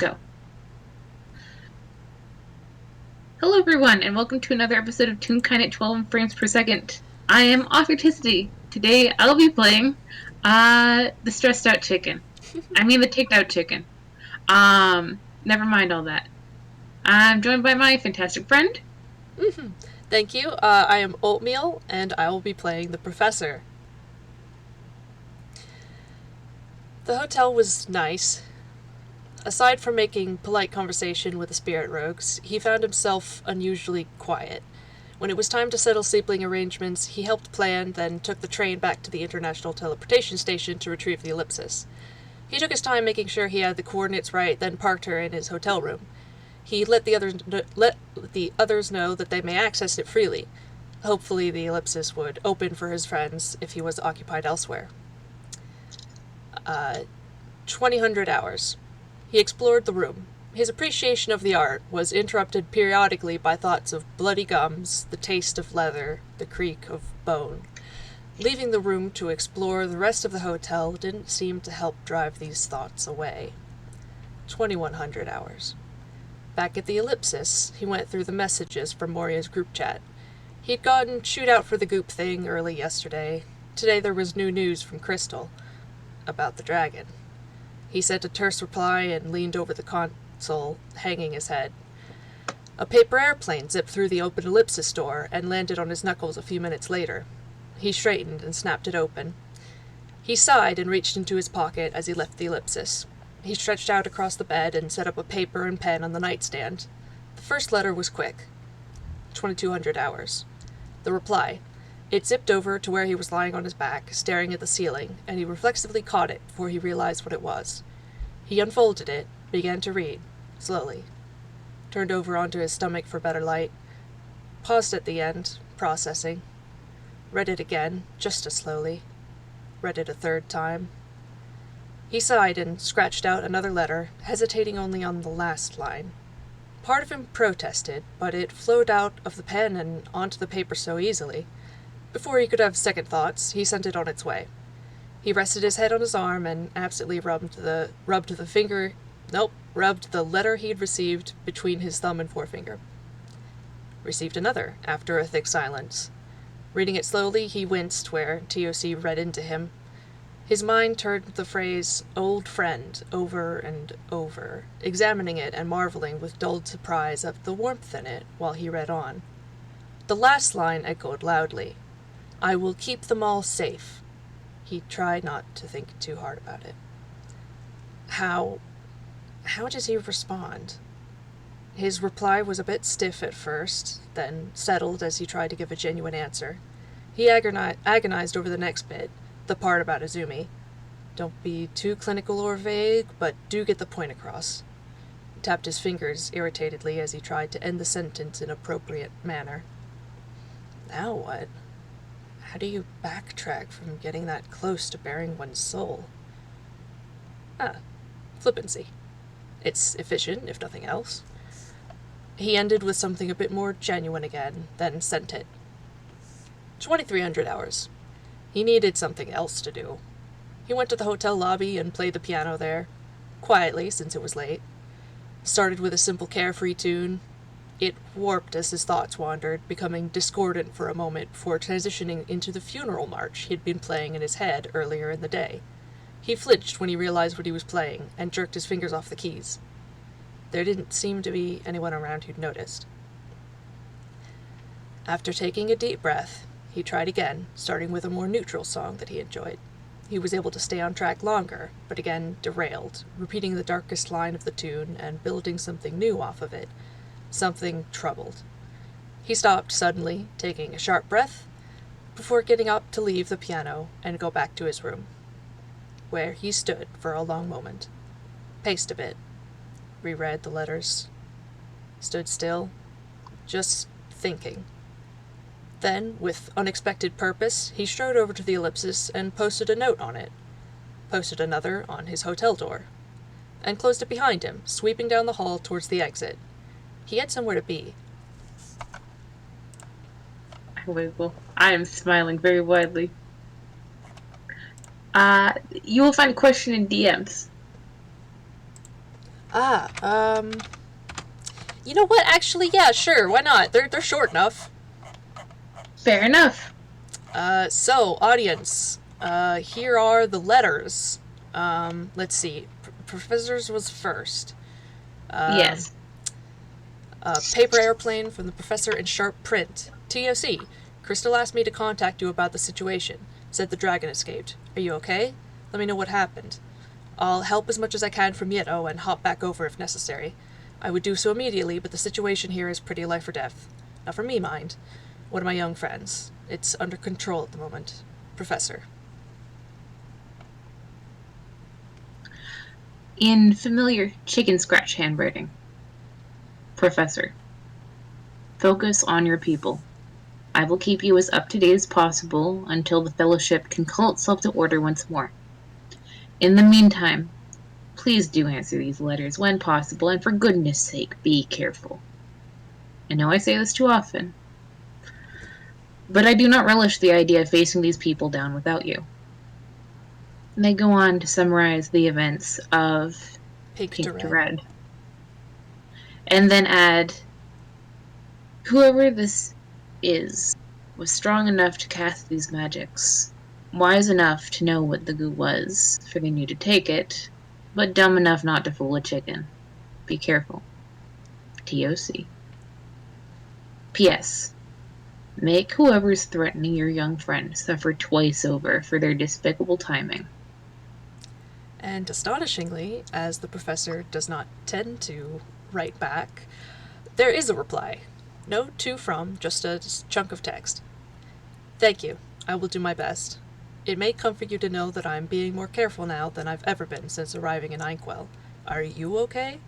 Go. Hello everyone, and welcome to another episode of Toonkind at 12 frames per second. I am Authenticity. Today I'll be playing the stressed out chicken. I mean the ticked out chicken. Never mind all that. I'm joined by my fantastic friend. Thank you. I am Oatmeal, and I will be playing the Professor. The hotel was nice. Aside from making polite conversation with the spirit rogues, he found himself unusually quiet. When it was time to settle sleeping arrangements, he helped plan, then took the train back to the International Teleportation Station to retrieve the Ellipsis. He took his time making sure he had the coordinates right, then parked her in his hotel room. He let the others know that they may access it freely. Hopefully the Ellipsis would open for his friends if he was occupied elsewhere. 2000 hours. He explored the room. His appreciation of the art was interrupted periodically by thoughts of bloody gums, the taste of leather, the creak of bone. Leaving the room to explore the rest of the hotel didn't seem to help drive these thoughts away. 2100 hours. Back at the Ellipsis, he went through the messages from Moria's group chat. He'd gotten chewed out for the goop thing early yesterday. Today there was new news from Crystal about the dragon. He sent a terse reply and leaned over the console, hanging his head. A paper airplane zipped through the open Ellipsis door and landed on his knuckles a few minutes later. He straightened and snapped it open. He sighed and reached into his pocket as he left the Ellipsis. He stretched out across the bed and set up a paper and pen on the nightstand. The first letter was quick. 2200 hours. The reply. It zipped over to where he was lying on his back, staring at the ceiling, and he reflexively caught it before he realized what it was. He unfolded it, began to read, slowly. Turned over onto his stomach for better light. Paused at the end, processing. Read it again, just as slowly. Read it a third time. He sighed and scratched out another letter, hesitating only on the last line. Part of him protested, but it flowed out of the pen and onto the paper so easily. Before he could have second thoughts, he sent it on its way. He rested his head on his arm and absently rubbed the letter he'd received between his thumb and forefinger. Received another, after a thick silence. Reading it slowly, he winced where TOC read into him. His mind turned the phrase, "old friend," over and over, examining it and marveling with dulled surprise at the warmth in it while he read on. The last line echoed loudly. "I will keep them all safe." He tried not to think too hard about it. How does he respond? His reply was a bit stiff at first, then settled as he tried to give a genuine answer. He agonized over the next bit, the part about Izumi. Don't be too clinical or vague, but do get the point across. He tapped his fingers irritatedly as he tried to end the sentence in an appropriate manner. Now what? How do you backtrack from getting that close to bearing one's soul? Flippancy. It's efficient, if nothing else. He ended with something a bit more genuine again, then sent it. 2300 hours. He needed something else to do. He went to the hotel lobby and played the piano there, quietly since it was late. Started with a simple carefree tune. It warped as his thoughts wandered, becoming discordant for a moment before transitioning into the funeral march he'd been playing in his head earlier in the day. He flinched when he realized what he was playing, and jerked his fingers off the keys. There didn't seem to be anyone around who'd noticed. After taking a deep breath, he tried again, starting with a more neutral song that he enjoyed. He was able to stay on track longer, but again derailed, repeating the darkest line of the tune and building something new off of it. Something troubled. He stopped suddenly, taking a sharp breath, before getting up to leave the piano and go back to his room, where he stood for a long moment, paced a bit, reread the letters, stood still, just thinking. Then, with unexpected purpose, he strode over to the Ellipsis and posted a note on it, posted another on his hotel door, and closed it behind him, sweeping down the hall towards the exit. He had somewhere to be. I am smiling very widely. You will find a question in DMs. Ah, you know what? Actually, yeah, sure. Why not? They're short enough. Fair enough. So audience, here are the letters. Let's see. Professor's was first. Um, Yes. Paper airplane from the professor in sharp print. TOC. Crystal asked me to contact you about the situation. Said the dragon escaped. Are you okay? Let me know what happened. I'll help as much as I can from Yeddo and hop back over if necessary. I would do so immediately, but the situation here is pretty life or death. Not for me, mind. One of my young friends. It's under control at the moment. Professor. In familiar chicken scratch handwriting. Professor, focus on your people. I will keep you as up to date as possible until the Fellowship can call itself to order once more. In the meantime, please do answer these letters when possible, and for goodness sake, be careful. I know I say this too often, but I do not relish the idea of facing these people down without you. And they go on to summarize the events of Pink to Pink to red. Red. And then add, whoever this is was strong enough to cast these magics, wise enough to know what the goo was, for they knew to take it, but dumb enough not to fool a chicken. Be careful. TOC. P.S. Make whoever's threatening your young friend suffer twice over for their despicable timing. And astonishingly, as the professor does not tend to write back, there is a reply. No to from, just a chunk of text. Thank you. I will do my best. It may comfort you to know that I am being more careful now than I've ever been since arriving in Inkwell. Are you okay?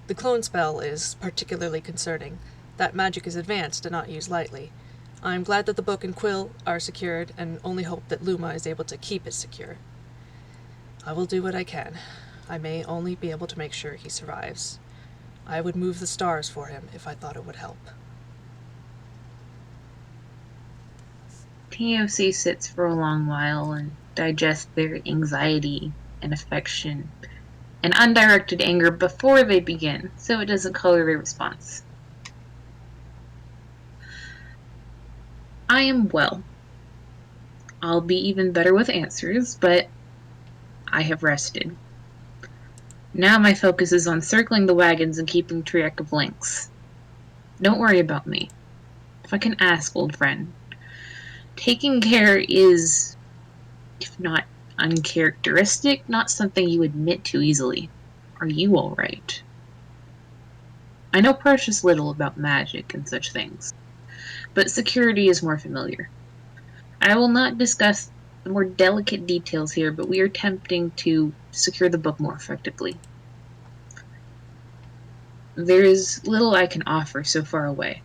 The clone spell is particularly concerning. That magic is advanced and not used lightly. I am glad that the book and quill are secured, and only hope that Luma is able to keep it secure. I will do what I can. I may only be able to make sure he survives. I would move the stars for him if I thought it would help. TOC sits for a long while and digests their anxiety and affection and undirected anger before they begin, so it doesn't color their response. I am well. I'll be even better with answers, but I have rested. Now my focus is on circling the wagons and keeping track of links. Don't worry about me. If I can ask, old friend, taking care is, if not uncharacteristic, not something you admit to easily. Are you all right? I know precious little about magic and such things, but security is more familiar. I will not discuss the more delicate details here, but we are attempting to secure the book more effectively. There is little I can offer so far away,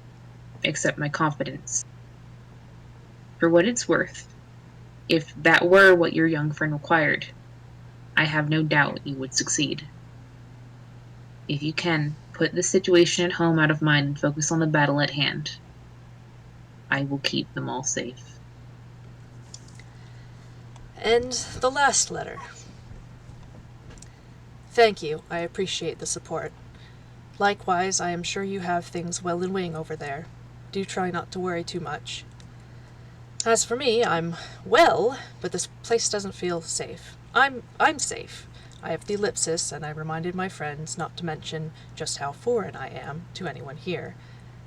except my confidence. For what it's worth, if that were what your young friend required, I have no doubt you would succeed. If you can, put the situation at home out of mind and focus on the battle at hand. I will keep them all safe. And the last letter. Thank you. I appreciate the support. Likewise, I am sure you have things well in wing over there. Do try not to worry too much. As for me, I'm well, but this place doesn't feel safe. I'm safe. I have the Ellipsis, and I reminded my friends not to mention just how foreign I am to anyone here.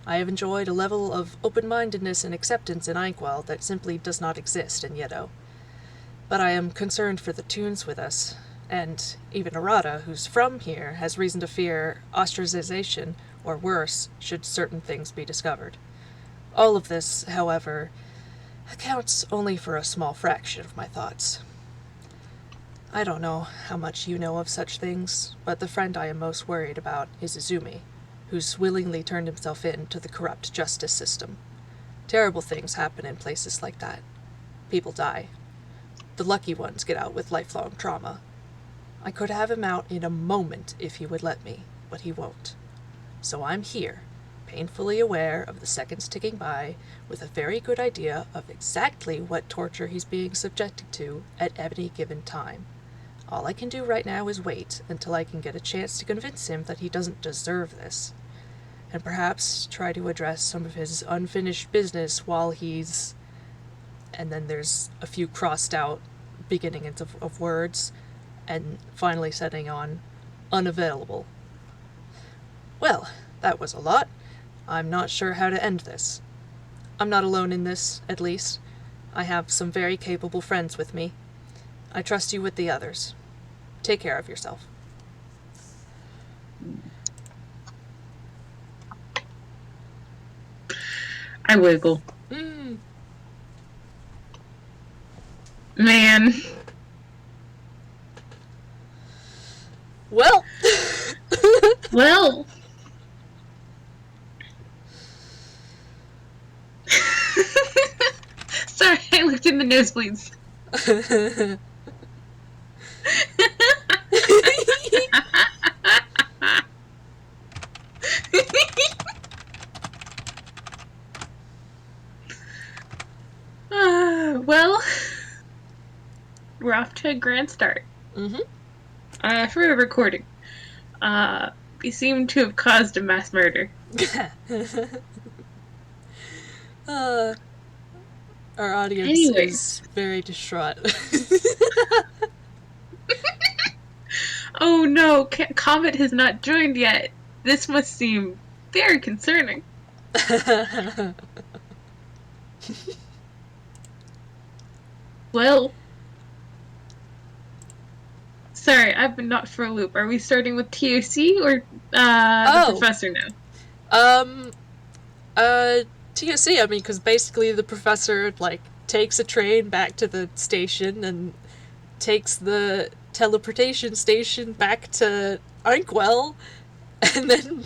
I have enjoyed a level of open-mindedness and acceptance in Inkwell that simply does not exist in Yeddo. But I am concerned for the Toons with us, and even Arata, who's from here, has reason to fear ostracization, or worse, should certain things be discovered. All of this, however, accounts only for a small fraction of my thoughts. I don't know how much you know of such things, but the friend I am most worried about is Izumi, who's willingly turned himself in to the corrupt justice system. Terrible things happen in places like that. People die. The lucky ones get out with lifelong trauma. I could have him out in a moment if he would let me, but he won't. So I'm here, painfully aware of the seconds ticking by, with a very good idea of exactly what torture he's being subjected to at any given time. All I can do right now is wait until I can get a chance to convince him that he doesn't deserve this, and perhaps try to address some of his unfinished business while he's... And then there's a few crossed out beginnings of words, and finally setting on unavailable. Well, that was a lot. I'm not sure how to end this. I'm not alone in this, at least. I have some very capable friends with me. I trust you with the others. Take care of yourself. I wiggle. Man. Well. Well. Sorry, I looked in the nosebleeds. Well, we're off to a grand start. For a recording. We seem to have caused a mass murder. Our audience is very distraught. Oh no, Comet has not joined yet. This must seem very concerning. Well, sorry, I've been knocked for a loop. Are we starting with TOC or the professor now? TOC, I mean, because basically the professor, like, takes a train back to the station and takes the teleportation station back to Inkwell, and then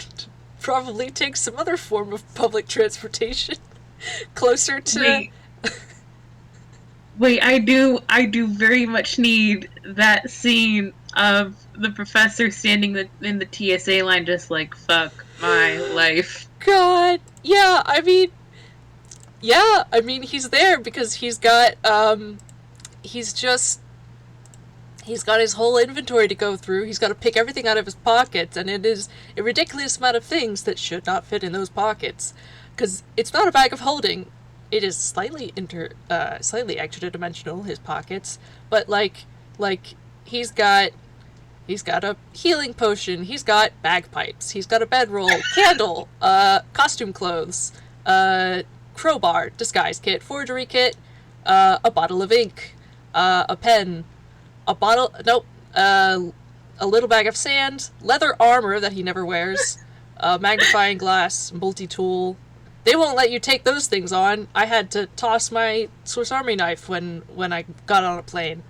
probably takes some other form of public transportation closer to... Wait, I do very much need that scene of the professor standing in the TSA line just like, fuck my life. God, yeah, I mean, he's there because he's got his whole inventory to go through. He's got to pick everything out of his pockets, and it is a ridiculous amount of things that should not fit in those pockets. Because it's not a bag of holding. It is slightly extra-dimensional, his pockets, but like he's got a healing potion, he's got bagpipes, he's got a bedroll, candle, costume clothes, crowbar, disguise kit, forgery kit, a bottle of ink, a pen, a little bag of sand, leather armor that he never wears, a magnifying glass, multi-tool. They won't let you take those things on. I had to toss my Swiss Army knife when I got on a plane.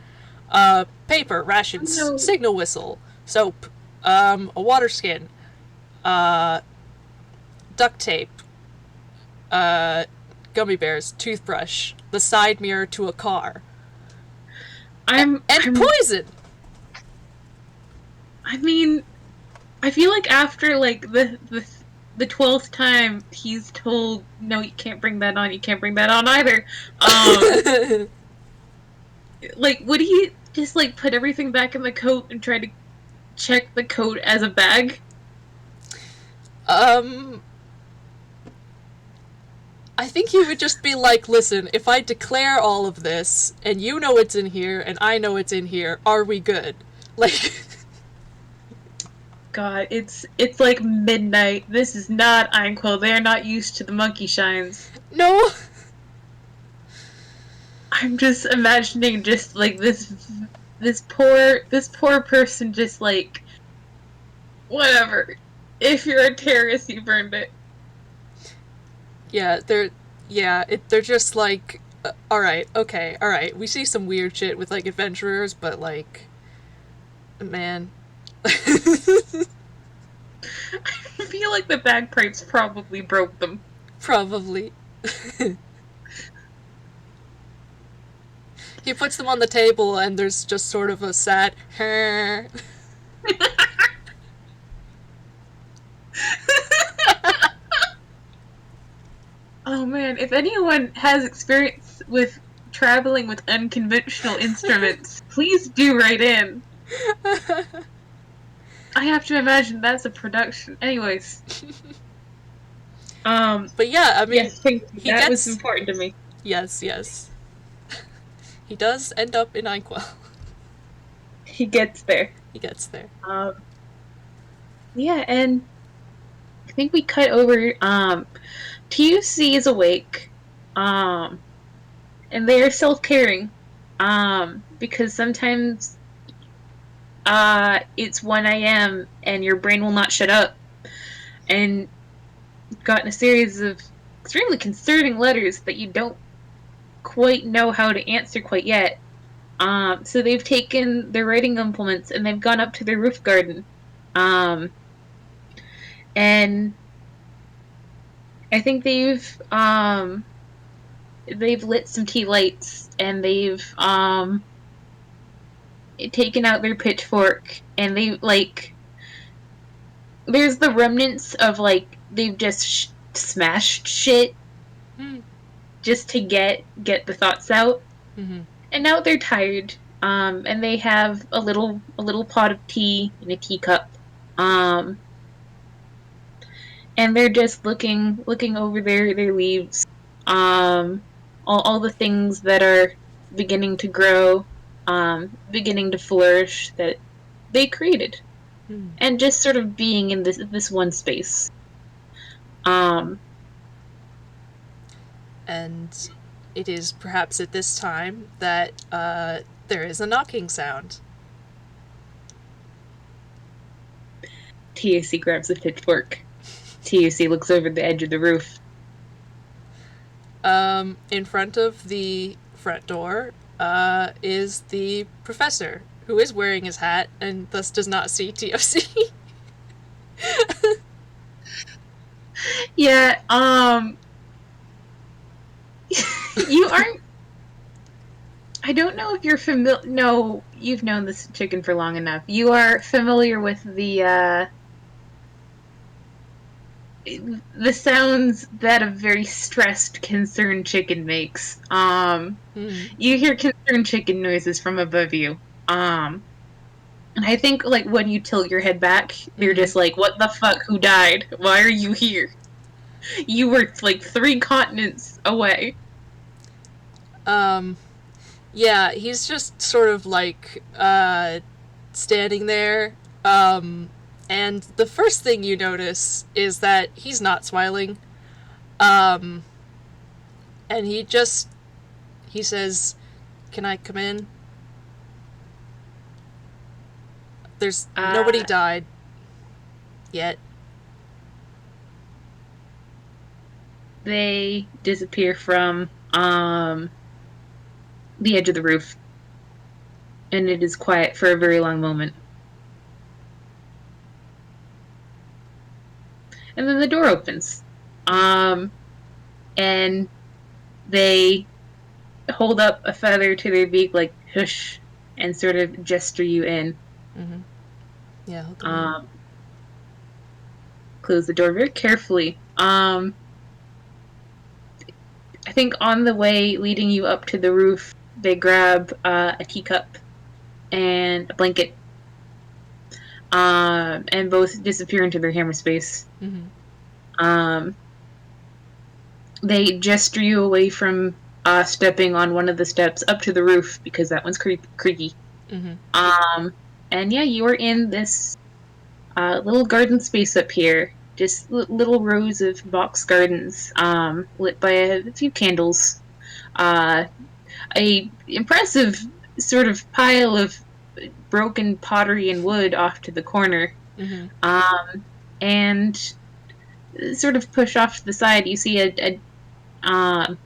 Paper, rations, signal whistle, soap, a water skin, duct tape, gummy bears, toothbrush, the side mirror to a car. And poison! I mean, I feel like after, like, the 12th time he's told, no, you can't bring that on either. Like, would he just, like, put everything back in the coat and try to check the coat as a bag? I think he would just be like, listen, if I declare all of this, and you know it's in here, and I know it's in here, are we good? Like... God, it's like midnight. This is not Inkwell. They're not used to the monkey shines. No! I'm just imagining just, like, this poor person just, like, whatever. If you're a terrorist, you burned it. Yeah, they're just like, alright, we see some weird shit with, like, adventurers, but, like, man... I feel like the bagpipes probably broke them. Probably. He puts them on the table and there's just sort of a sad Oh man, if anyone has experience with traveling with unconventional instruments, please do write in. I have to imagine that's a production. Anyways, But yeah, I mean, yes, thank you. he That was gets. important to me. Yes, yes. He does end up in Inkwell. He gets there. He gets there. Um, yeah, and I think we cut over. TUC is awake. Um, and they are self-caring. Because sometimes it's 1 a.m. and your brain will not shut up. And gotten a series of extremely concerning letters that you don't quite know how to answer quite yet. So they've taken their writing implements and they've gone up to their roof garden. Um, and I think they've lit some tea lights and they've taken out their pitchfork and they like there's the remnants of like they've just smashed shit Mm. just to get the thoughts out. Mm-hmm. And now they're tired. And they have a little pot of tea in a teacup. Um, and they're just looking over their leaves. Um, all the things that are beginning to grow, beginning to flourish that they created, Mm. and just sort of being in this one space. Um, And it is perhaps at this time that there is a knocking sound. TAC grabs a pitchfork. TAC looks over the edge of the roof. In front of the front door is the professor, who is wearing his hat and thus does not see TOC. Yeah. You aren't. I don't know if you're familiar. No, you've known this chicken for long enough. You are familiar with the sounds that a very stressed, concerned chicken makes. Mm. You hear concerned chicken noises from above you. And I think like when you tilt your head back, they're Mm-hmm. just like, "What the fuck? Who died? Why are you here? You were like 3 continents away." Um, yeah, he's just sort of like standing there. And the first thing you notice is that he's not smiling. Um, and he says, "Can I come in?" There's nobody Uh, died yet. they disappear from the edge of the roof, and it is quiet for a very long moment. And then the door opens. Um, and they hold up a feather to their beak, like, hush, and sort of gesture you in. Mm-hmm. Yeah, he'll come in. Um, close the door very carefully. I think on the way leading you up to the roof, they grab a teacup and a blanket, and both disappear into their hammer space. Mm-hmm. Um, they gesture you away from stepping on one of the steps up to the roof because that one's creaky. Mm-hmm. Um, and yeah, you are in this little garden space up here. Just little rows of box gardens, lit by a few candles. Uh, a impressive sort of pile of broken pottery and wood off to the corner. Mm-hmm. And sort of push off to the side, you see a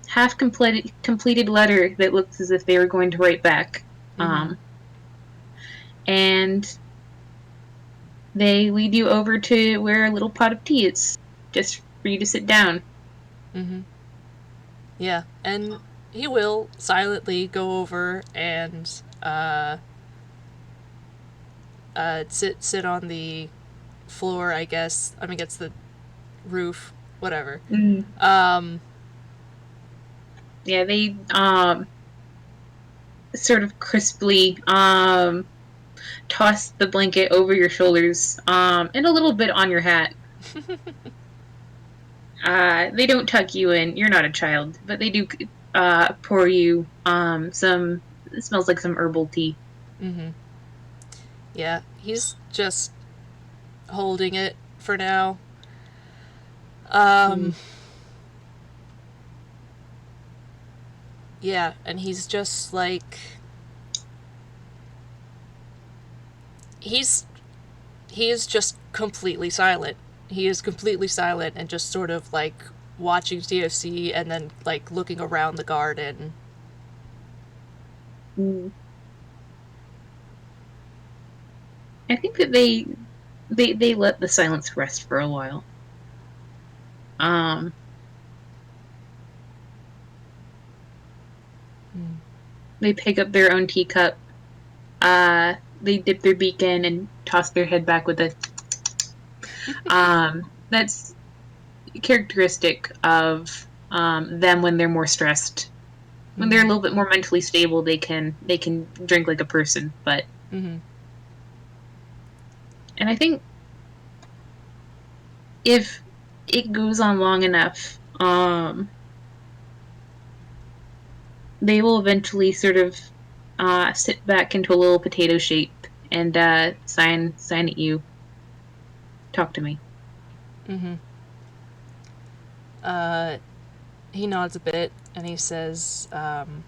half completed letter that looks as if they were going to write back. Mm-hmm. And they lead you over to where a little pot of tea is, just for you to sit down. Mm-hmm. Yeah, and he will silently go over and sit on the floor, I guess. I mean, against the roof, whatever. Mm. Um, Yeah, they sort of crisply toss the blanket over your shoulders, and a little bit on your hat. They don't tuck you in. You're not a child, but they do pour you some. It smells like some herbal tea. Mm-hmm. Yeah, he's just holding it for now. Mm. Yeah, and he's just like he's he is just completely silent. He is completely silent and just sort of like watching TFC and then like looking around the garden. Mm. I think that they let the silence rest for a while. Um, Mm. they pick up their own teacup. They dip their beak in and toss their head back with a. That's characteristic of them when they're more stressed. When they're a Mm-hmm. little bit more mentally stable, they can drink like a person. But Mm-hmm. and I think if it goes on long enough, they will eventually sort of sit back into a little potato shape and sign at you. Talk to me. Mm-hmm. Uh, he nods a bit and he says, "I'm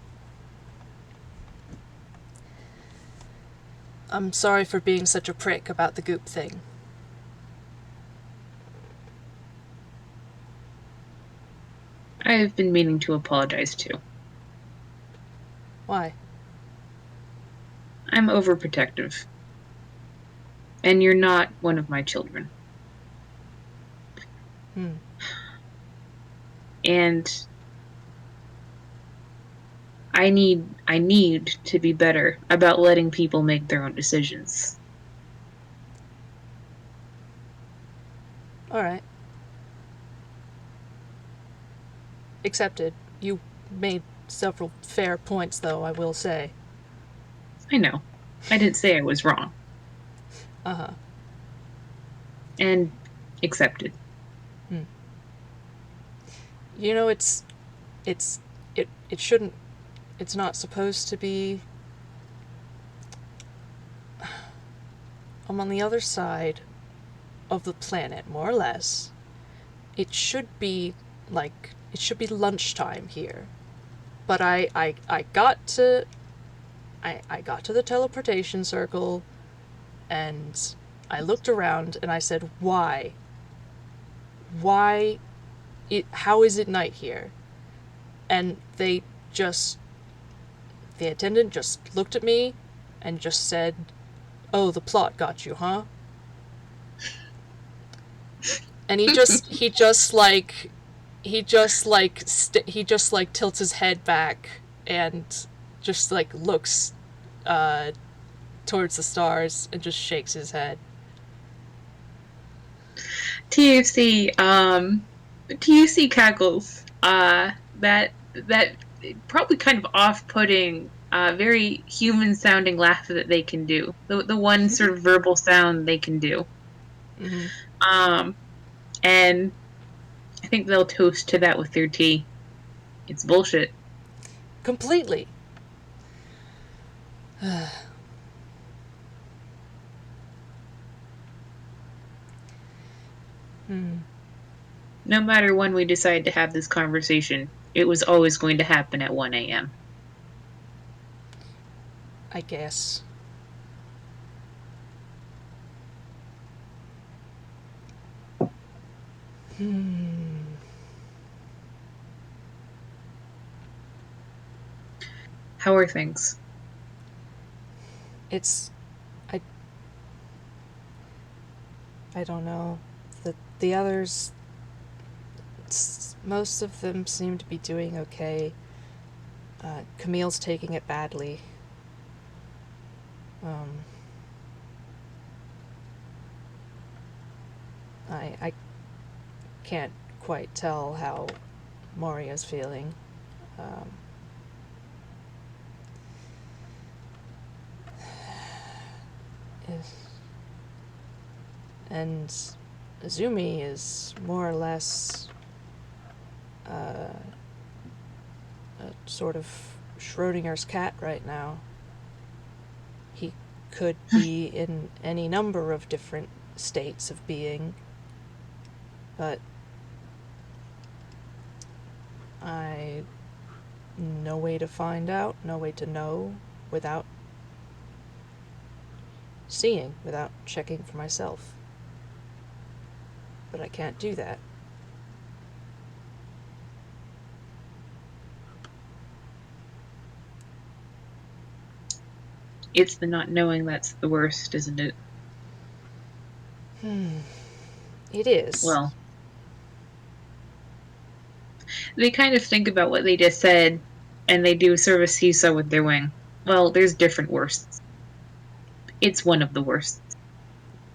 sorry for being such a prick about the goop thing." I've been meaning to apologize too. Why? I'm overprotective, and you're not one of my children. Hmm. And I need to be better about letting people make their own decisions. All right. Accepted. You made several fair points, though, I will say. I know. I didn't say I was wrong. Uh huh. And accepted. Hmm. You know, it's, it shouldn't, it's not supposed to be. I'm on the other side of the planet, more or less. It should be, it should be lunchtime here. But I got to, I got to the teleportation circle, and I looked around and I said, why? Why? How is it night here? And just, the attendant just looked at me and just said, "Oh, the plot got you, huh?" And he just like tilts his head back and just like looks uh towards the stars and just shakes his head. TUC TUC cackles. That probably kind of off-putting, very human-sounding laugh that they can do. The one sort of verbal sound they can do. Mm-hmm. Um, and I think they'll toast to that with their tea. It's bullshit. Completely. Hmm. No matter when we decide to have this conversation, it was always going to happen at 1 a.m. I guess. Hmm. How are things? It's I I don't know. The others, most of them seem to be doing okay. Camille's taking it badly. Um, I can't quite tell how Moria's feeling. Um, And Azumi is more or less a sort of Schrodinger's cat right now. He could be in any number of different states of being, but no way to find out, no way to know without seeing, without checking for myself. But I can't do that. It's the not knowing that's the worst, isn't it? It is. Well, they kind of think about what they just said, and they do sort of a seesaw with their wing. Well, there's different worsts. It's one of the worst.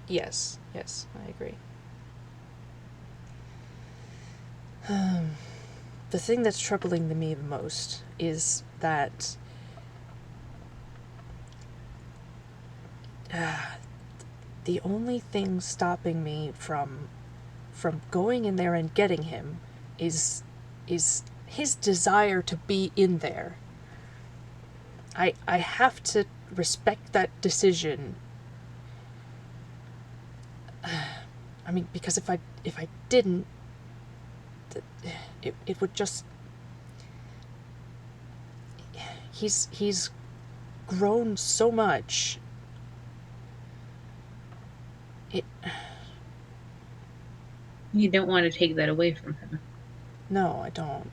Yes, I agree. The thing that's troubling me the most is that the only thing stopping me from going in there and getting him is his desire to be in there. I have to respect that decision. I mean, because if I didn't, it would just. He's grown so much. You don't want to take that away from him. No, I don't.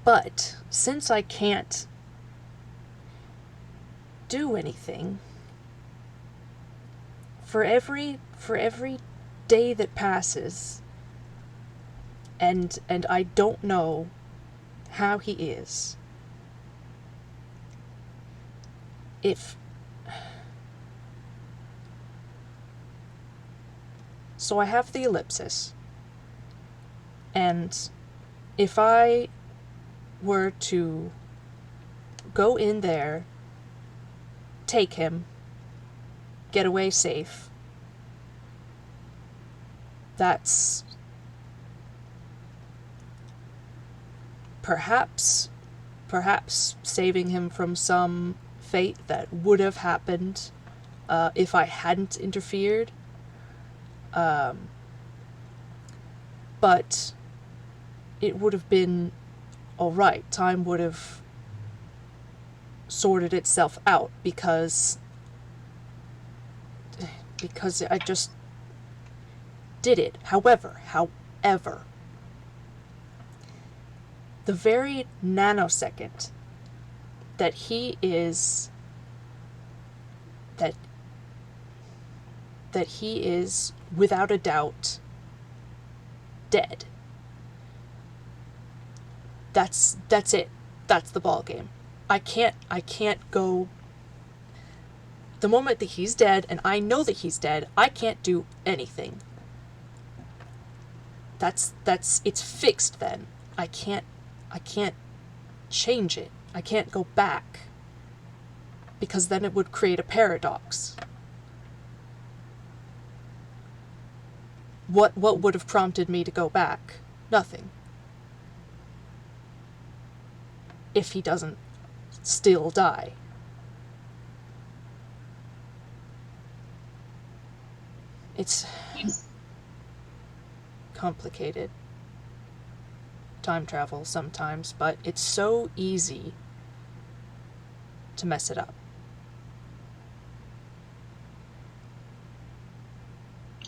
But since I can't do anything, for every day that passes, and I don't know how he is, if so I have the ellipsis, and if I were to go in there, take him, get away safe, that's perhaps saving him from some fate that would have happened if I hadn't interfered. But it would have been alright. Time would have sorted itself out because I just did it. However, the very nanosecond that he is without a doubt dead, that's it. That's the ball game. I can't go. The moment that he's dead, and I know that he's dead, I can't do anything. It's fixed then. I can't change it. I can't go back. Because then it would create a paradox. What would have prompted me to go back? Nothing. If he doesn't still die. It's complicated. Time travel sometimes, but it's so easy to mess it up.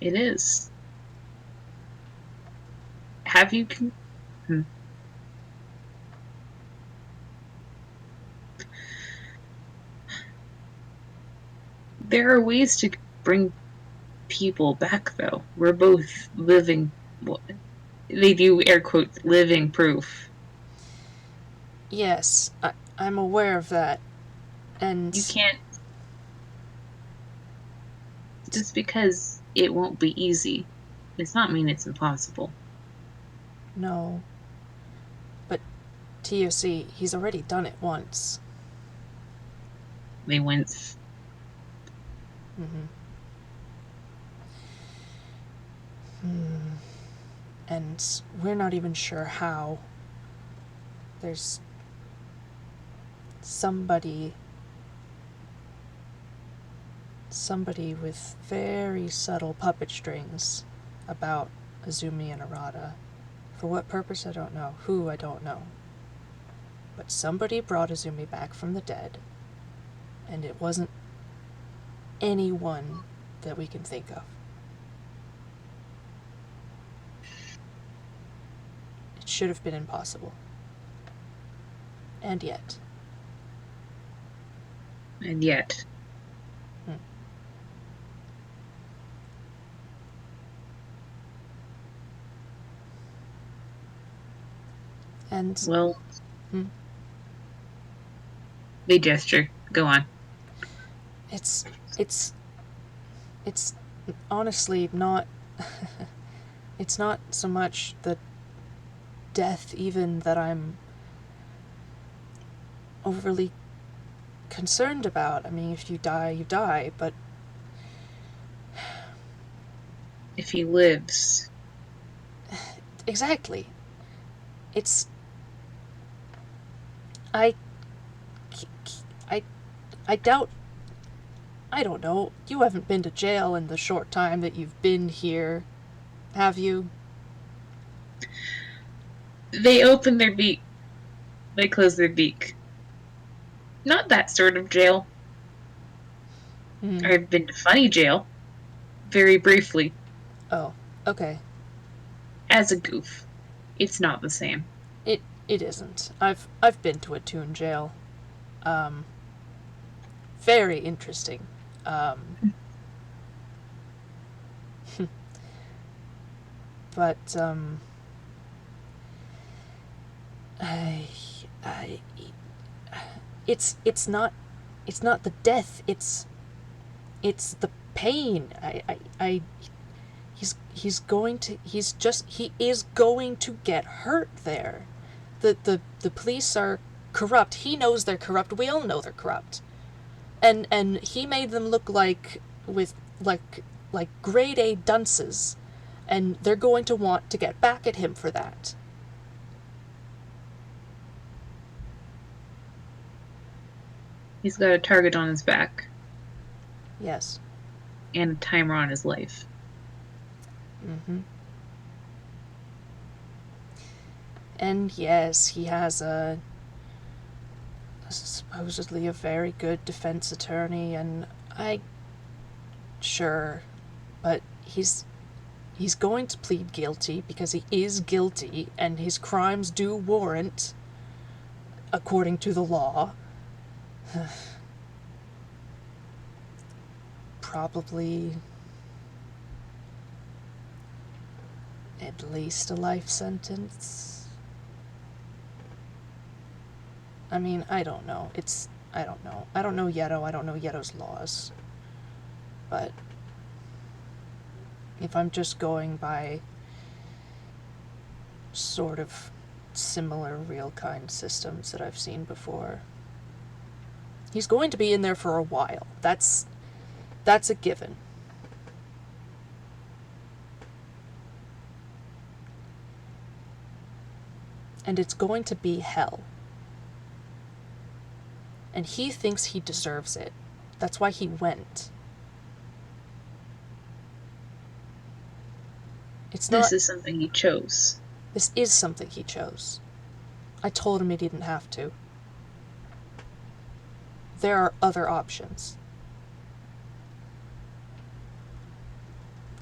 It is. Have you... There are ways to bring people back, though. We're both living... They do air quotes, living proof. Yes, I'm aware of that. And you can't... Just because it won't be easy does not mean it's impossible. No. But TOC, he's already done it once. They once... Mm-hmm. Hmm. And we're not even sure how. There's somebody with very subtle puppet strings about Azumi and Arata. For what purpose, I don't know. Who, I don't know. But somebody brought Azumi back from the dead, and it wasn't anyone that we can think of. It should have been impossible. And yet. And yet. Hmm. And. Well, Hmm, they gesture. Go on. it's. It's. It's honestly not. It's not so much the death, even, that I'm overly concerned about. I mean, if you die, you die, but. If he lives. Exactly. It's. I. I. I doubt. I don't know. You haven't been to jail in the short time that you've been here, have you? They open their beak. They close their beak. Not that sort of jail. Hmm. I've been to funny jail. Very briefly. Oh, okay. As a goof. It's not the same. It isn't. I've been to a Toon jail. Um, very interesting. Um, but I, I, it's not the death. It's the pain. He is going to get hurt there. The police are corrupt. He knows they're corrupt. We all know they're corrupt. And he made them look like grade A dunces, and they're going to want to get back at him for that. He's got a target on his back. Yes. And a timer on his life. Mm-hmm. And yes, he has a supposedly a very good defense attorney, and sure, but he's going to plead guilty because he is guilty, and his crimes do warrant, according to the law, probably at least a life sentence. I mean, I don't know. I don't know. I don't know Yeddo. I don't know Yeddo's laws. But if I'm just going by sort of similar real kind systems that I've seen before, he's going to be in there for a while. That's a given. And it's going to be hell. And he thinks he deserves it. That's why he went. It's not. This is something he chose. This is something he chose. I told him he didn't have to. There are other options.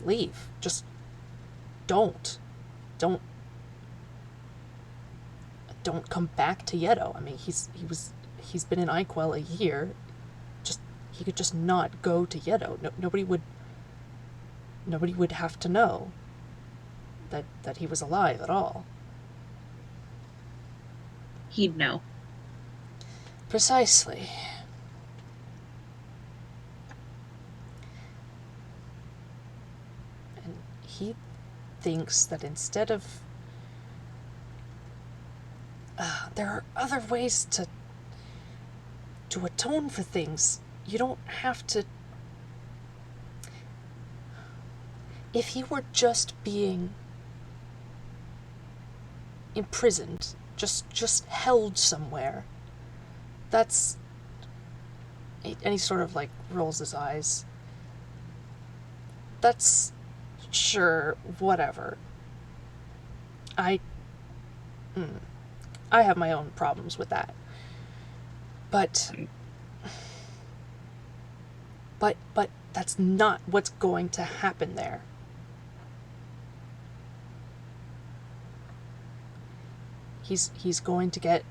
Leave. Just don't. Don't come back to Yeddo. I mean, he's been in Iquel a year. Just he could just not go to Yeddo. No, nobody would have to know that he was alive at all. He'd know. Precisely. And he thinks that instead of there are other ways to atone for things. You don't have to If he were just being imprisoned, just held somewhere, that's... And he sort of, like, rolls his eyes. That's... sure, whatever. I have my own problems with that. But that's not what's going to happen there. He's going to get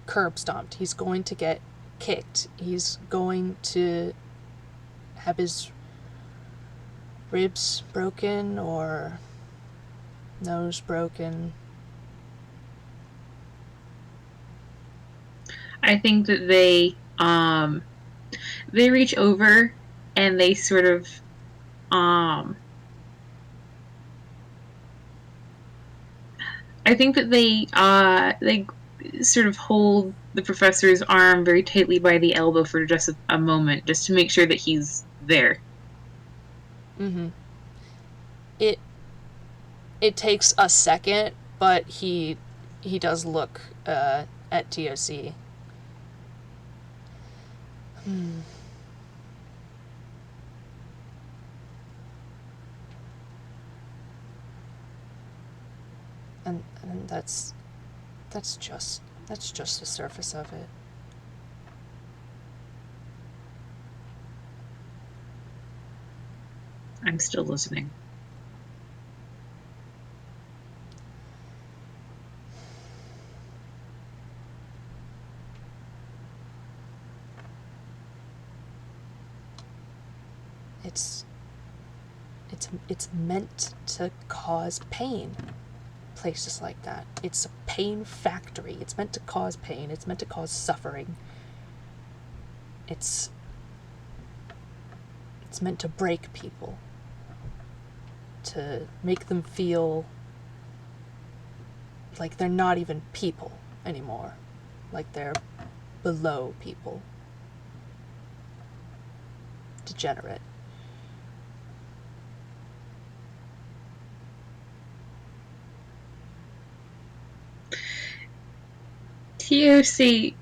curb stomped. He's going to get kicked. He's going to have his ribs broken or nose broken. I think that they reach over and they sort of I think that they sort of hold the professor's arm very tightly by the elbow for just a moment, just to make sure that he's there. Mm-hmm. It takes a second, but he does look at TOC. And that's just the surface of it. I'm still listening. It's meant to cause pain. Places like that. It's a pain factory. It's meant to cause pain. It's meant to cause suffering. It's meant to break people. To make them feel like they're not even people anymore. Like they're below people. Degenerate. TOC,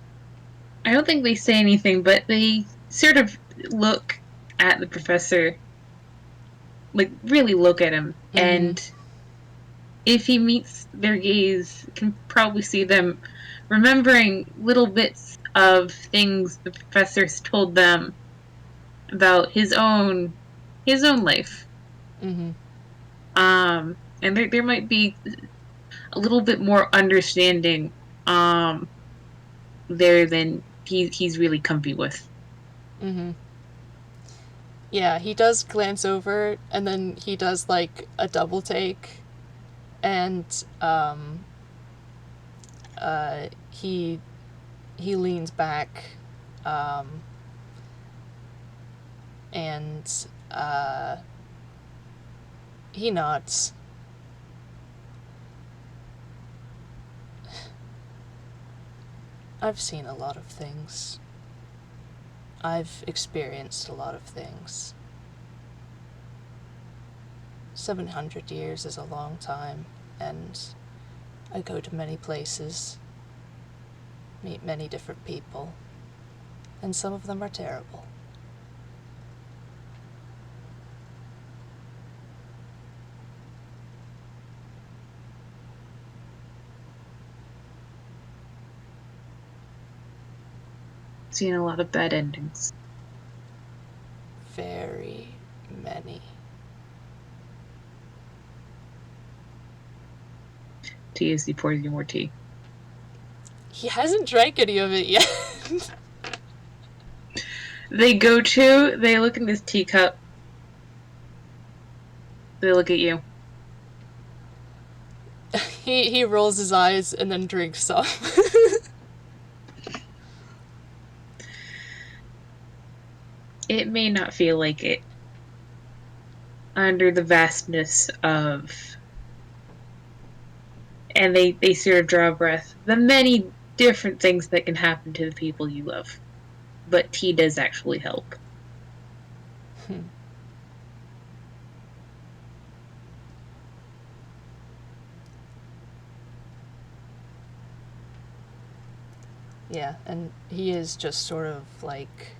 I don't think they say anything, but they sort of look at the professor, like really look at him, Mm-hmm. and if he meets their gaze, can probably see them remembering little bits of things the professor's told them about his own life. Mm-hmm. And there might be a little bit more understanding there than he's really comfy with. Mm-hmm. Yeah, he does glance over, and then he does, like, a double take, and, he leans back, and, he nods. I've seen a lot of things. I've experienced a lot of things. 700 years is a long time, and I go to many places, meet many different people, and some of them are terrible. Seen a lot of bad endings. Very many. TSC pours you more tea. He hasn't drank any of it yet. They look in this teacup. They look at you. He rolls his eyes and then drinks some. It may not feel like it under the vastness of, and they sort of draw a breath, the many different things that can happen to the people you love. But tea does actually help. Yeah, and he is just sort of like,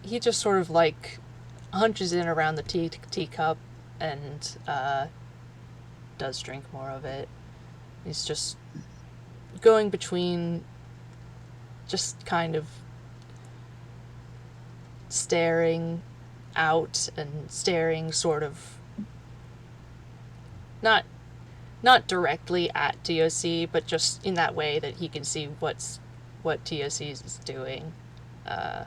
he just sort of like hunches in around the teacup and does drink more of it. He's just going between just kind of staring out and staring sort of not directly at TOC, but just in that way that he can see what TOC is doing. Uh,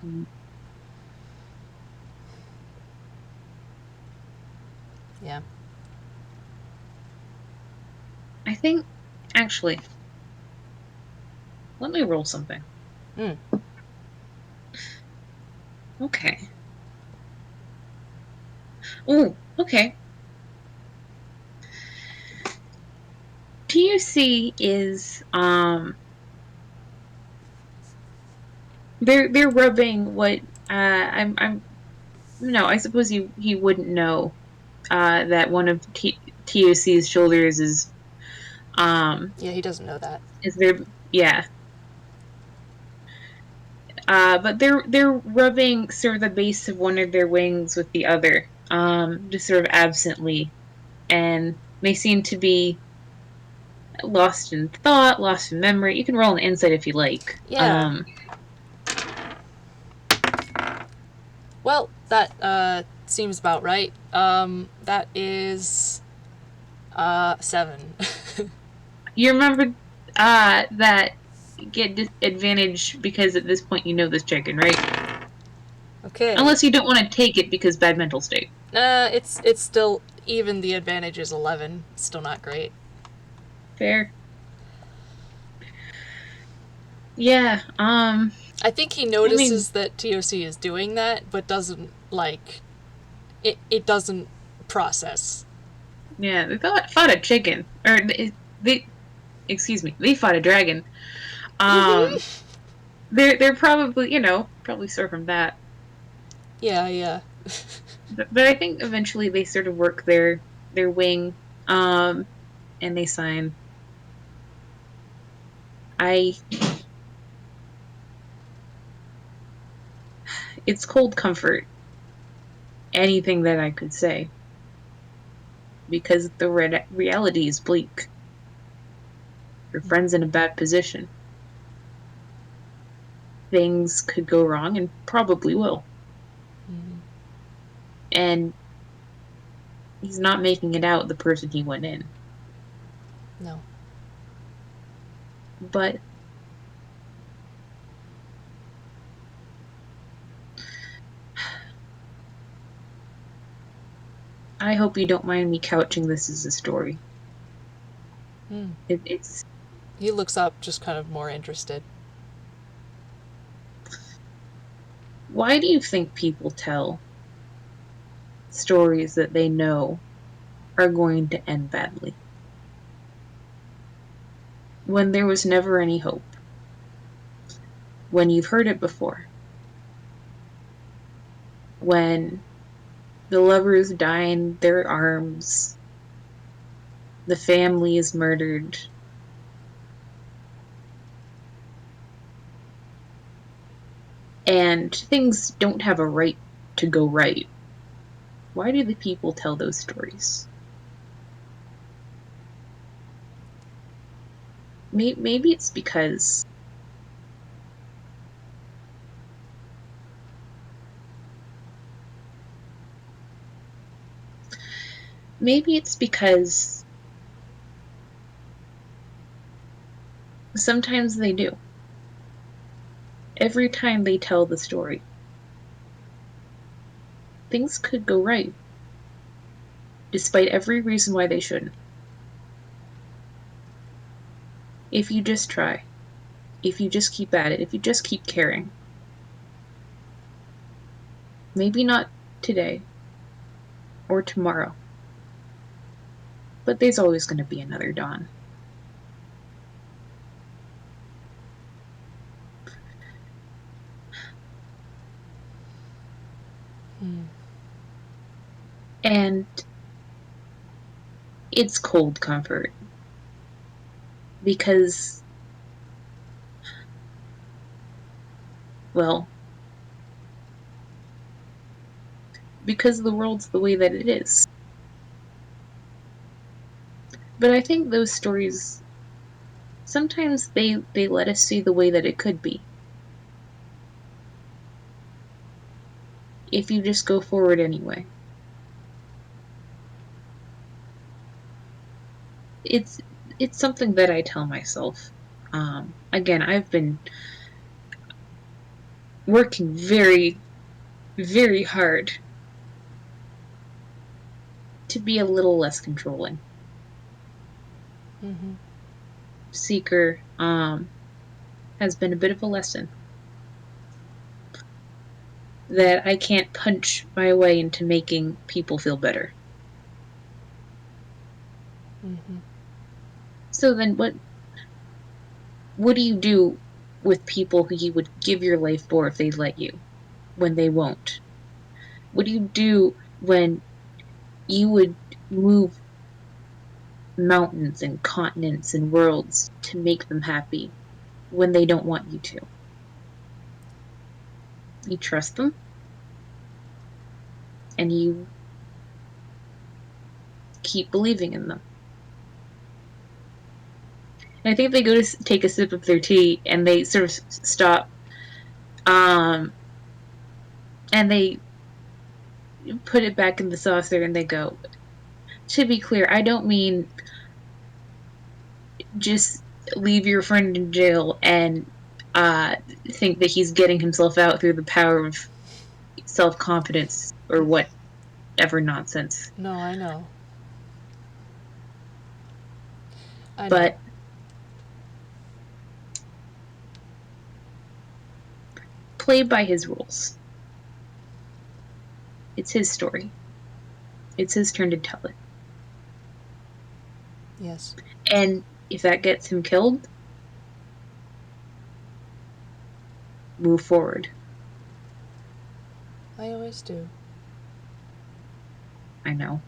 yeah. I think, actually, let me roll something. Mm. Okay. Oh, okay. TUC is they're rubbing what I'm no, I suppose he wouldn't know that one of TUC's shoulders Yeah, he doesn't know that. is their yeah. But they're rubbing sort of the base of one of their wings with the other, just sort of absently, and they seem to be lost in thought, lost in memory. You can roll an insight if you like. Yeah. Well, that seems about right. That is 7. You remember that get advantage because at this point you know this chicken, right? Okay. Unless you don't want to take it because bad mental state. It's still, even the advantage is 11. It's still not great. Fair. Yeah. I think he I mean, notices that TOC is doing that, but doesn't like it. It doesn't process. yeah. They fought a chicken, or they excuse me, they fought a dragon. Um, Mm-hmm. they're probably probably sore from that. Yeah, yeah. But I think eventually they sort of work their wing, and they sign. I It's cold comfort. Anything that I could say because the reality is bleak. Your friend's in a bad position. Things could go wrong and probably will. Mm-hmm. And he's not making it out the person he went in. No. But I hope you don't mind me couching this as a story. Mm. It's He looks up, just kind of more interested. why do you think people tell stories that they know are going to end badly when there was never any hope? When you've heard it before? When the lovers die in their arms, the family is murdered, and things don't have a right to go right. Why do the people tell those stories? Maybe it's because maybe it's because sometimes they do. Every time they tell the story, things could go right, despite every reason why they shouldn't. If you just try, if you just keep at it, if you just keep caring. Maybe not today or tomorrow, but there's always going to be another dawn. Mm. And It's cold comfort. Because, well, because the world's the way that it is. But I think those stories, sometimes they let us see the way that it could be. If you just go forward anyway. It's it's something that I tell myself. Again, I've been working very, very hard to be a little less controlling. Mm-hmm. Seeker has been a bit of a lesson that I can't punch my way into making people feel better. Mm-hmm. So then what do you do with people who you would give your life for if they'd let you when they won't? What do you do when you would move mountains and continents and worlds to make them happy when they don't want you to? You trust them and you keep believing in them. And I think they go to take a sip of their tea and they sort of stop, um, and they put it back in the saucer and they go, to be clear, I don't mean just leave your friend in jail and uh, think that he's getting himself out through the power of self confidence or whatever nonsense. No, I know. I know. But play by his rules. It's his story. It's his turn to tell it. Yes. And if that gets him killed, move forward. I always do. I know.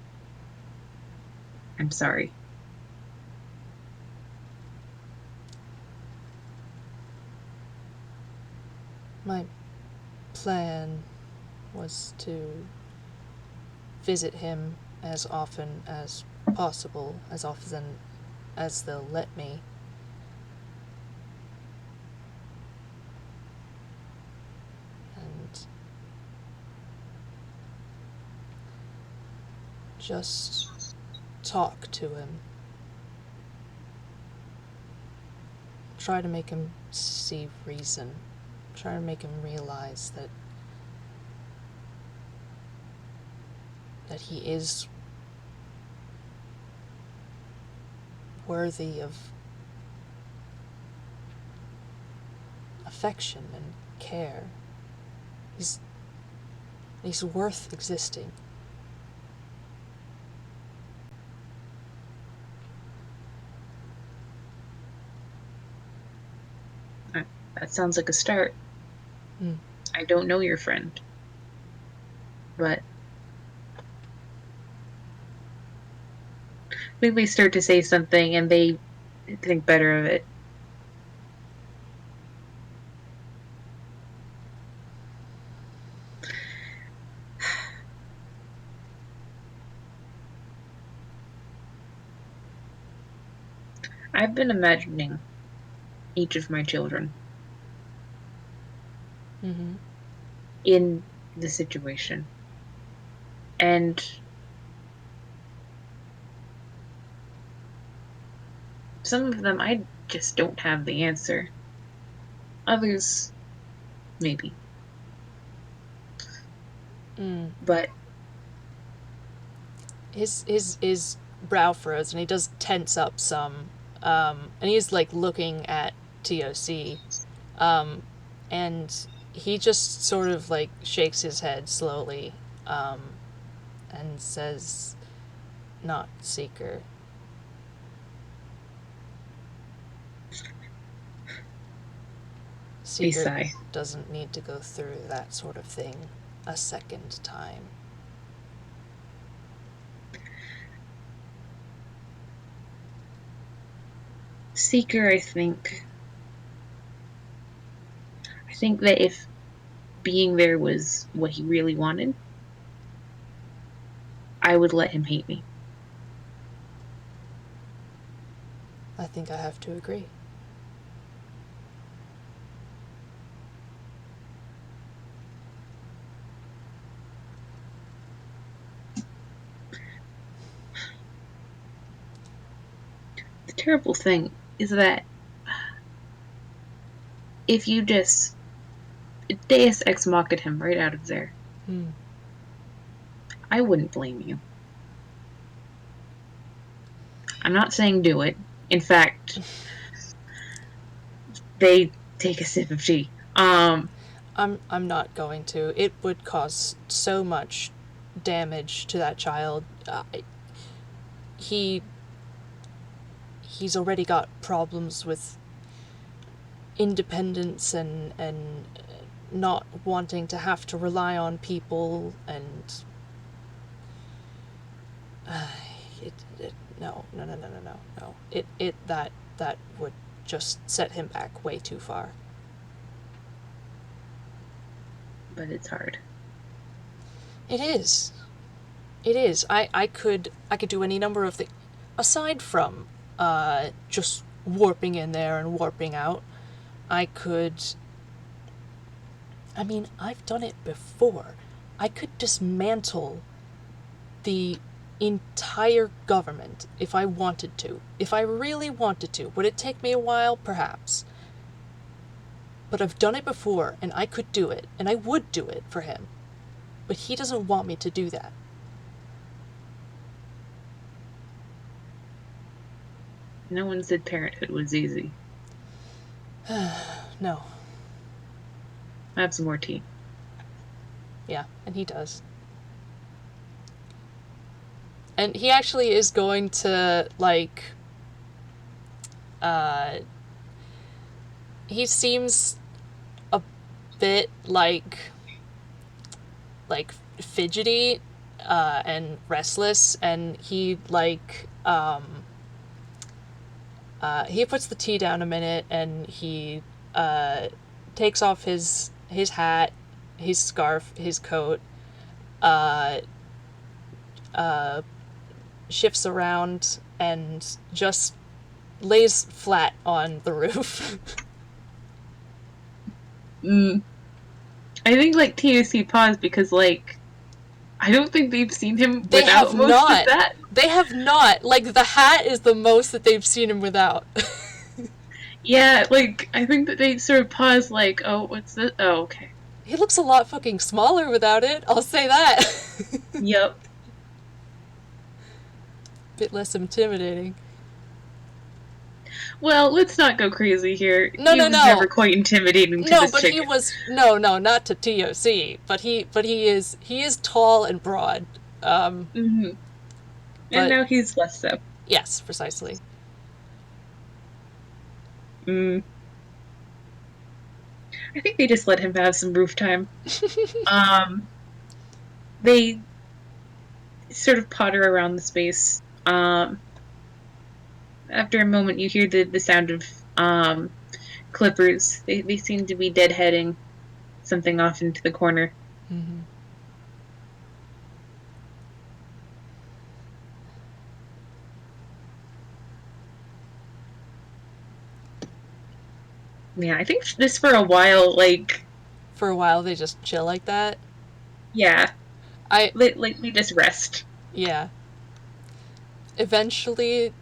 I'm sorry. My plan was to visit him as often as possible, as often as they'll let me. And just talk to him. Try to make him see reason. Try to make him realize that he is worthy of affection and care. He's worth existing. That sounds like a start. Mm. I don't know your friend, but I think they start to say something and they think better of it. I've been imagining each of my children Mm-hmm. in the situation. And some of them I just don't have the answer. Others, maybe. Mm. But His brow furrows and he does tense up some, and he's like looking at TOC, and he just sort of like shakes his head slowly, um, and says, "Not Seeker." they Seeker sigh. doesn't need to go through that sort of thing a second time. Seeker, I think that if being there was what he really wanted, I would let him hate me. I think I have to agree. The terrible thing is that if you just Deus Ex Machina him right out of there, I wouldn't blame you. I'm not saying do it. In fact, they take a sip of tea. I'm not going to. It would cause so much damage to that child. He he's already got problems with independence and not wanting to have to rely on people, and no. It that would just set him back way too far. But it's hard. It is. It is. I could do any number of things aside from just warping in there and warping out. I could. I mean, I've done it before. I could dismantle the entire government if I wanted to. If I really wanted to. Would it take me a while? Perhaps. But I've done it before, and I could do it, and I would do it for him. But he doesn't want me to do that. No one said parenthood was easy. No. I have some more tea. Yeah, and he does. And he actually is going to, like, he seems a bit like fidgety and restless, and he he puts the tea down a minute, and he takes off his hat, his scarf, his coat, shifts around, and just lays flat on the roof. I think like TOC paused because like I don't think they've seen him They without have most not. of that. They have not. Like, the hat is the most that they've seen him without. Yeah, like I think that they sort of paused like, oh, what's this? Oh, okay. He looks a lot fucking smaller without it, I'll say that. Yep. Bit less intimidating. Well, let's not go crazy here. No, He no, was no. never quite intimidating to No, this but he chicken. was not to TOC, but he is tall and broad. Mm-hmm. And But now he's less so. yes, precisely. Mm. I think they just let him have some roof time. They sort of potter around the space. After a moment, you hear the sound of clippers. They seem to be deadheading something off into the corner. Mm-hmm. Yeah, I think this for a while, like, For a while, they just chill like that. yeah, I like we just rest. Yeah. Eventually,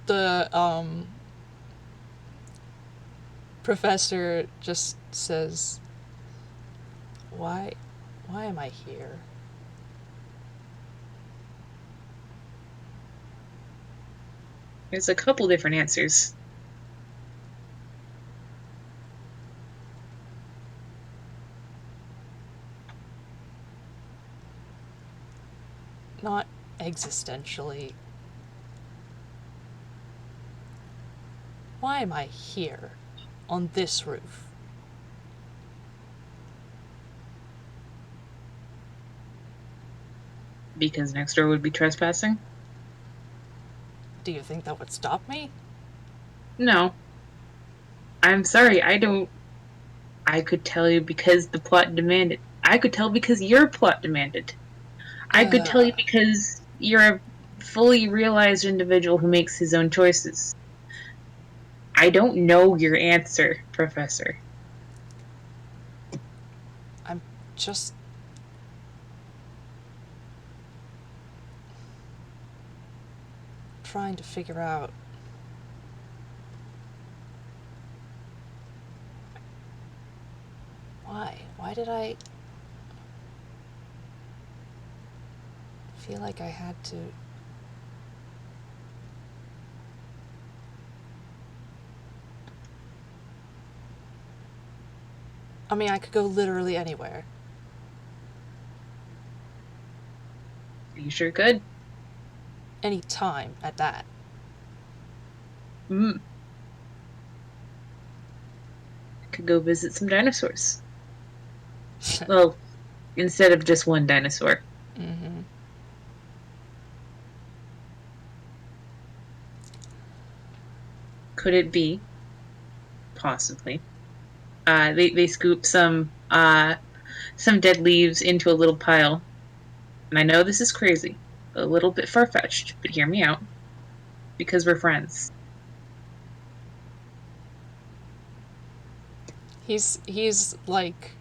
the professor just says, "Why, why am I here?" There's a couple different answers. Not existentially. Why am I here, on this roof? Because next door would be trespassing. Do you think that would stop me? No. I'm sorry, I don't. I could tell you because the plot demanded. I could tell because your plot demanded. I could tell you because you're a fully realized individual who makes his own choices. I don't know your answer, Professor. I'm just trying to figure out why. Why did I feel like I had to? I mean, I could go literally anywhere. You sure could. Any time at that. Mm. Could go visit some dinosaurs. Well, instead of just one dinosaur. Mm-hmm. Could it be? Possibly. They scoop some dead leaves into a little pile. And I know this is crazy, a little bit far fetched, but hear me out. Because we're friends. He's he's like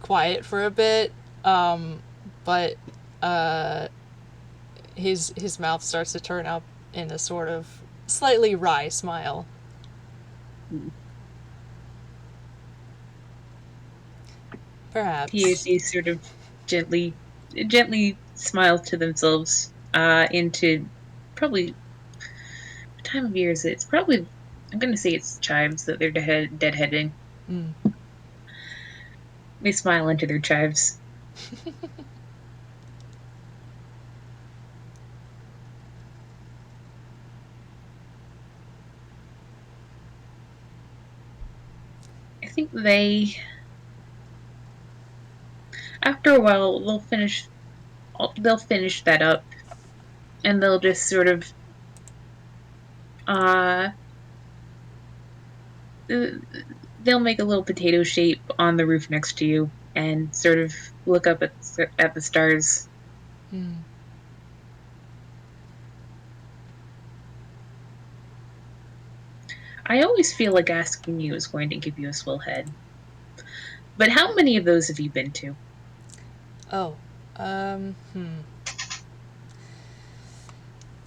quiet for a bit, but uh, his mouth starts to turn up in a sort of slightly wry smile. Perhaps. He sort of gently smiles to themselves into probably what time of year is it? It's probably I'm gonna say it's chives that they're deadheading. Mm. They smile into their chives. I think they after a while they'll finish that up and they'll just sort of uh they'll make a little potato shape on the roof next to you and sort of look up at the stars. Mm. I always feel like asking you is going to give you a swell head. But how many of those have you been to? Oh. Hmm.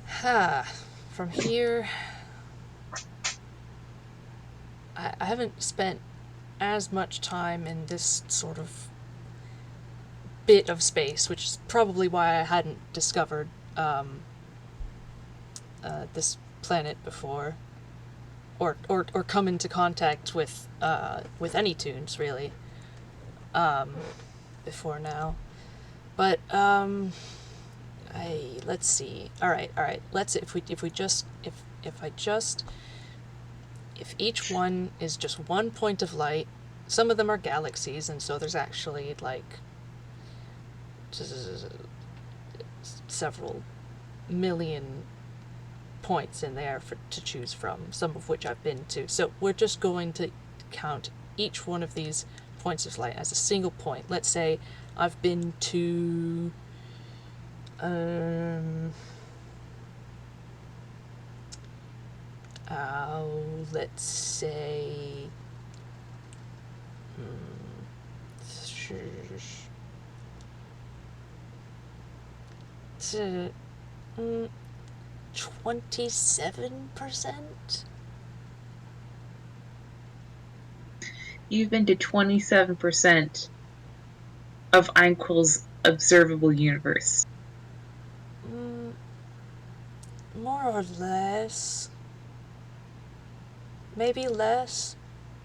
Ha. From here, I haven't spent as much time in this sort of bit of space, which is probably why I hadn't discovered this planet before, or come into contact with any tunes really before now. But I let's see. All right. Let's if we just if I just if each one is just one point of light. Some of them are galaxies, and so there's actually like several million points in there to choose from, some of which I've been to. So we're just going to count each one of these points of light as a single point. Let's say I've been to let's say 27%. You've been to 27% of Einquill's observable universe. More or less. Maybe less,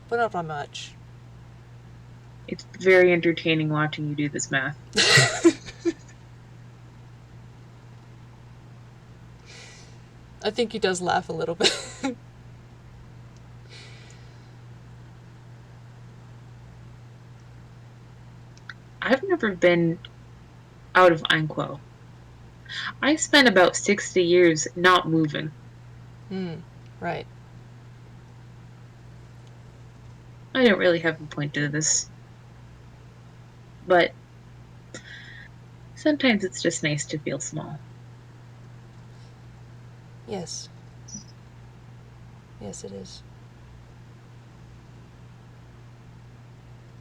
but not by much. It's very entertaining watching you do this math. I think he does laugh a little bit. I've never been out of Einquill. I spent about 60 years not moving. Right. I don't really have a point to this, but sometimes it's just nice to feel small. Yes. Yes, it is.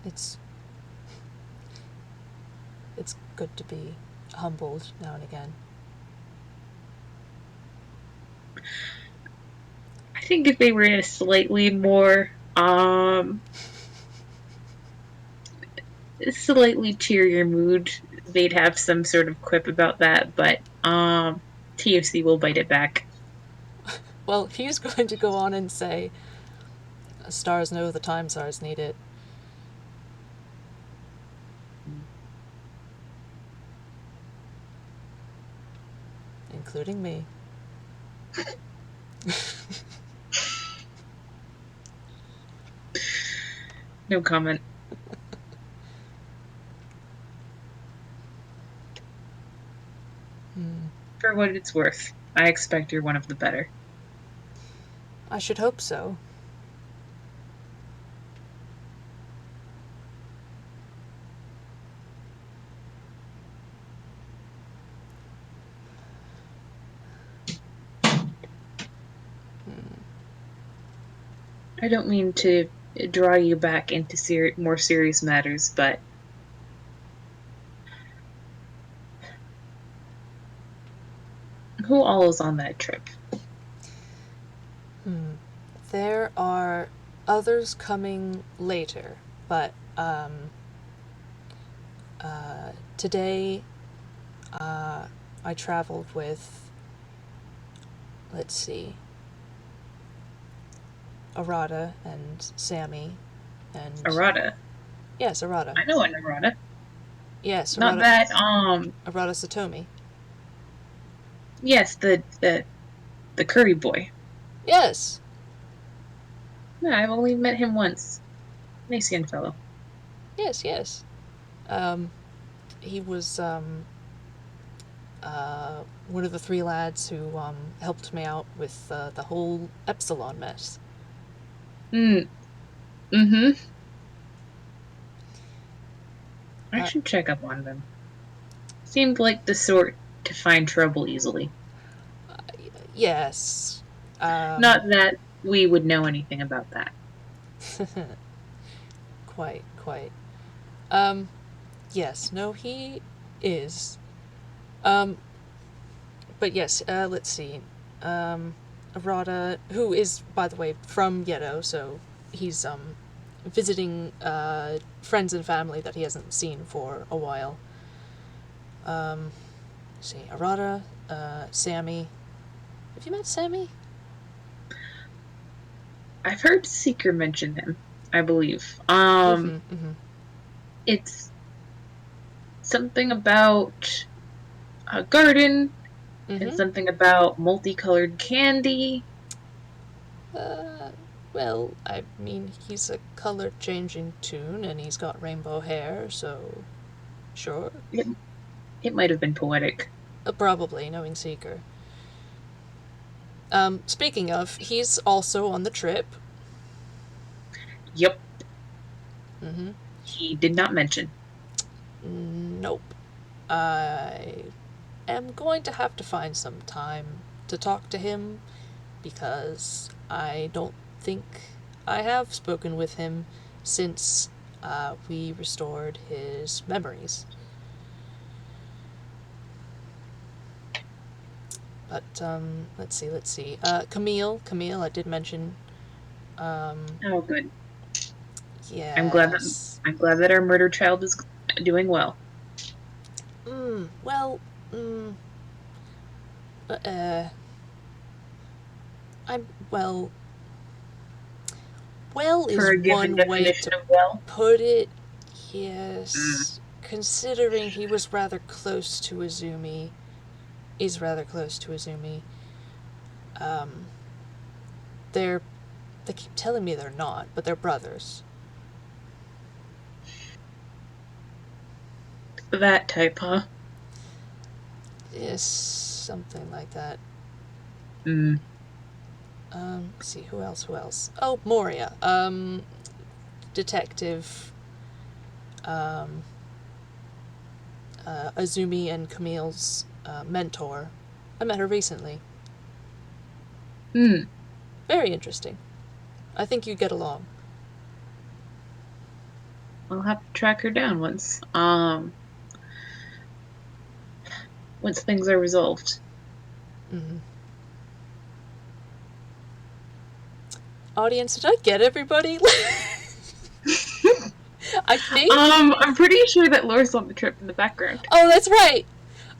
It's it's good to be humbled now and again. I think if they were in a slightly more slightly cheerier mood, they'd have some sort of quip about that, but TFC will bite it back. Well, he's going to go on and say, "Stars know the time stars need it." Including me. No comment. For what it's worth, I expect you're one of the better. I should hope so. I don't mean to draw you back into more serious matters, but who all is on that trip? There are others coming later, but today I traveled with, let's see, Arata and Sammy, and Arata. yes, Arata. I know an Arata. Yes, Not Arata. that Arata Satomi. yes, the curry boy. Yes. No, I've only met him once. Nice young fellow. Yes. Yes. Um, he was one of the three lads who helped me out with the whole Epsilon mess. Mm. Mm-hmm. I Uh, should check up on them. Seemed like the sort to find trouble easily. yes. Not that we would know anything about that. Quite, quite. Yes, no, he is. Um, but yes, let's see. Arata, who is, by the way, from Yeddo, so he's visiting friends and family that he hasn't seen for a while. Let's see, Arata, Sammy. Have you met Sammy? I've heard Seeker mention him, I believe. Mm-hmm, mm-hmm. It's something about a garden and Mm-hmm. something about multicolored candy. Uh, well, I mean, he's a color changing toon and he's got rainbow hair, so sure. It, it might have been poetic. Probably, knowing Seeker. Speaking of, he's also on the trip. Yep, Mm-hmm. he did not mention. Nope. I am going to have to find some time to talk to him because I don't think I have spoken with him since we restored his memories. But let's see. Camille, I did mention. Oh, good. I'm glad that Yes. I'm glad that our murder child is doing well. Well, uh, I'm well. Well For is a given one way definition to of well. put it. Mm. Yes, considering he was rather close to Izumi, is rather close to Izumi. Um, they're they keep telling me they're not, but they're brothers. That type, huh? Yes, something like that. Mm. Let's see, who else? Oh, Moria. Detective, um, Azumi and Camille's mentor. I met her recently. Mm. Very interesting. I think you get along. I'll have to track her down once things are resolved. Mm-hmm. Audience, did I get everybody? I think. I'm pretty sure that Laura's on the trip in the background. Oh, that's right.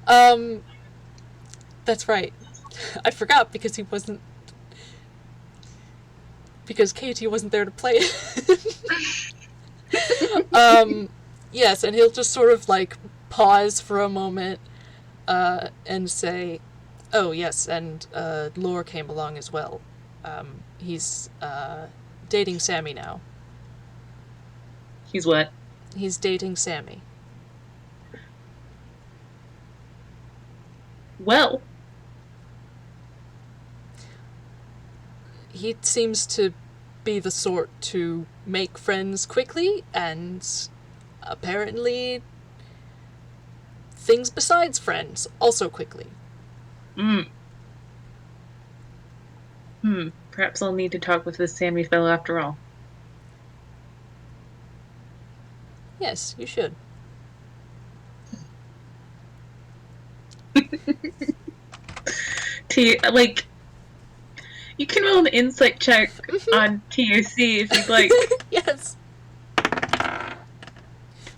Um, that's right. I forgot because he wasn't. Because Katie wasn't there to play it. Yes, and he'll just sort of like pause for a moment and say, "Oh yes, and Lore came along as well. He's dating Sammy now. He's what? He's dating Sammy." Well, He seems to be the sort to make friends quickly and apparently things besides friends also quickly. mm, perhaps I'll need to talk with this Sammy fellow after all. Yes, you should. Like, you can roll an insight check on TOC if you'd like. Yes.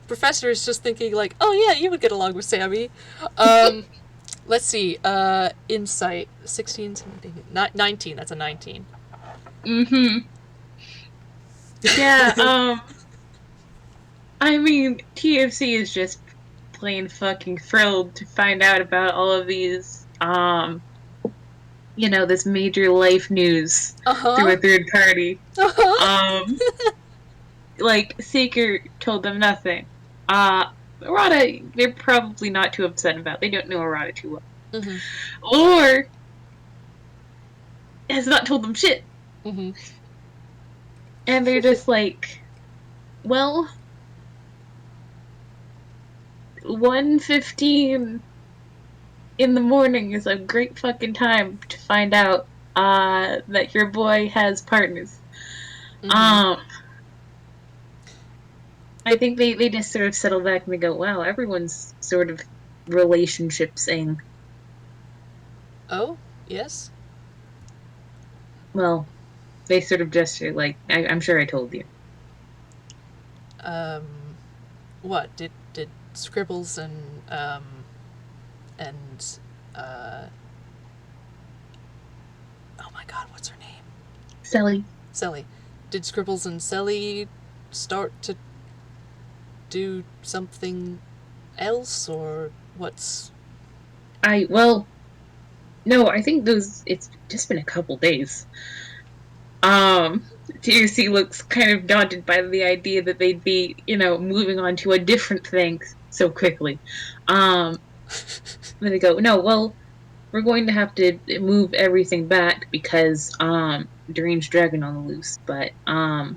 Professor is just thinking like, oh yeah, you would get along with Sammy. Let's see. Insight 16, 17, 19. That's a 19. Mm-hmm. Yeah, I mean, TFC is just plain fucking thrilled to find out about all of these, this major life news Uh through huh. a third party. Uh huh. Um, like, Seeker told them nothing. Arata, they're probably not too upset about. They don't know Arata too well. Mhm. Or has not told them shit. Mhm. And they're just like, well, 1:15 in the morning is a great fucking time to find out that your boy has partners. Mhm. Um I The think they just sort of settle back and they go, wow, everyone's sort of relationshipsing. oh yes. Well, they sort of gesture like, I'm sure I told you. Um, what did Scribbles and uh oh my god, what's her name? Sally. Selly. Did Scribbles and Selly start to do something else, or what's? Well, no, I think it's just been a couple days. Um, TUC looks kind of daunted by the idea that they'd be, moving on to a different thing so quickly. Um, then they go, no, well, we're going to have to move everything back because deranged dragon on the loose. But I'm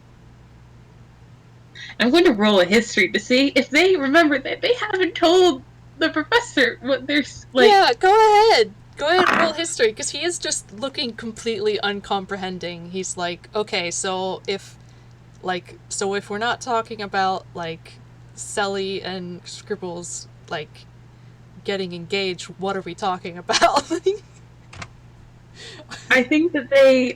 going to roll a history to see if they remember that they haven't told the professor what they're like. Yeah, go ahead. Go ahead and roll history, because he is just looking completely uncomprehending. He's like, okay, so if we're not talking about like Selly and Scribbles like getting engaged, what are we talking about? I think that they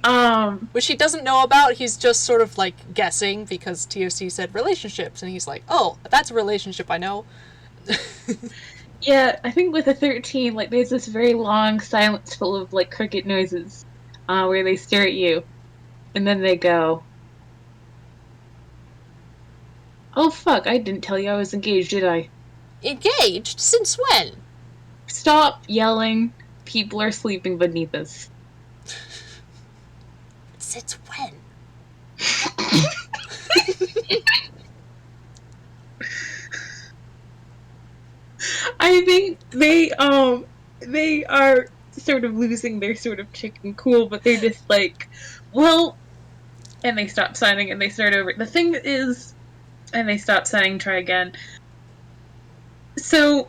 Which he doesn't know about. He's just sort of like guessing because TOC said relationships, and he's like, oh, that's a relationship I know. Yeah, I think with a 13, like, there's this very long silence full of, like, cricket noises, where they stare at you, and then they go, oh fuck, I didn't tell you I was engaged, did I? Engaged? Since when? Stop yelling, people are sleeping beneath us. Since when? I think they, they are sort of losing their sort of chicken cool, but they're just like, well, and they stop signing and they start over. The thing is, and they stop signing, try again. So,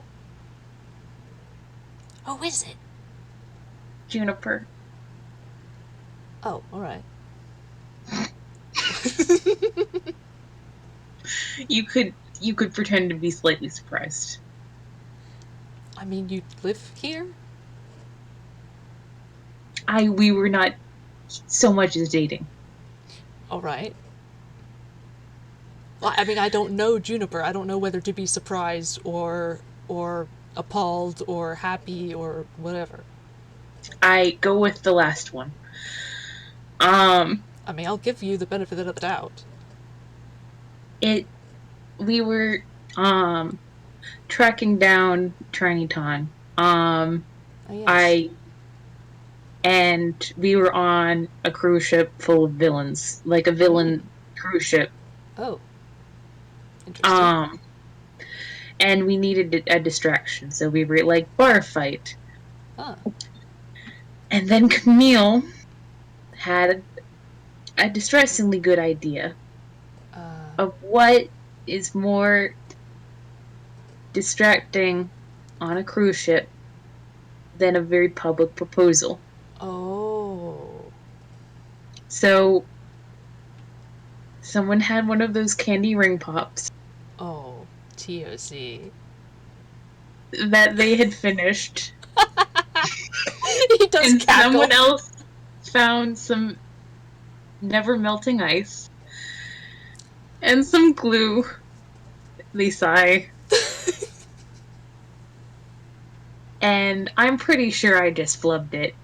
Oh, is it? Juniper, Oh, alright. you could pretend to be slightly surprised. I mean, you live here? We were not so much as dating. Alright. Well, I mean, I don't know Juniper. I don't know whether to be surprised or appalled or happy or whatever. I go with the last one. Um, I mean, I'll give you the benefit of the doubt. it we were um tracking down Triniton. Oh, yes. I and we were on a cruise ship full of villains, like a Ooh. villain cruise ship. Oh, interesting. Um, and we needed a distraction, so we were like bar fight. Huh. And then Camille had a distressingly good idea Uh, of what is more distracting on a cruise ship than a very public proposal. oh. So someone had one of those candy ring pops Oh. TOC. that they had finished, He does and someone cackle. else found some never melting ice and some glue. They sigh. And I'm pretty sure I just flubbed it.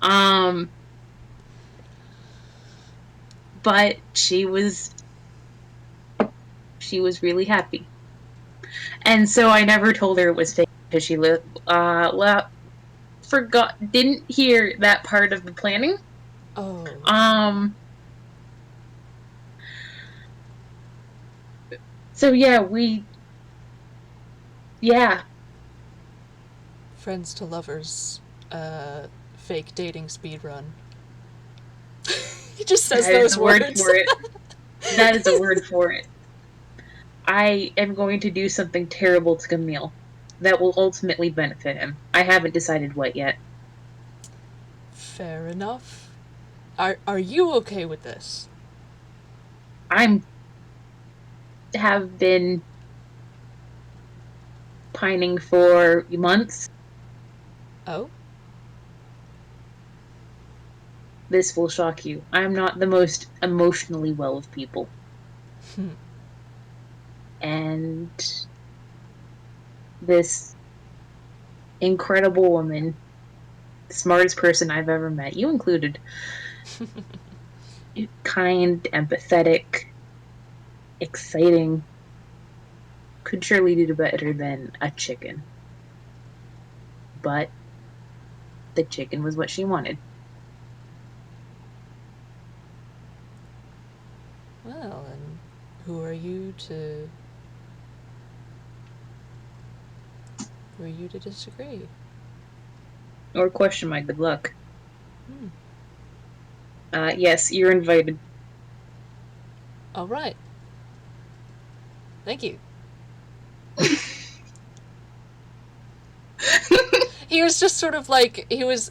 Um, but she was really happy, and so I never told her it was fake because forgot didn't hear that part of the planning. Oh. Um, so yeah, Friends to lovers. Fake dating speed run. He just says that is those the word words. for it. That is a word for it. I am going to do something terrible to Camille that will ultimately benefit him. I haven't decided what yet. Fair enough. Are you okay with this? I'm have been pining for months. Oh? This will shock you. I'm not the most emotionally well of people. Hmm. And this incredible woman, smartest person I've ever met, you included, kind, empathetic, exciting, could surely do better than a chicken. But the chicken was what she wanted. Well, and who are you to who are you to disagree? Or question my good luck. Hmm. Yes, you're invited. All right. Thank you. He was just sort of like he was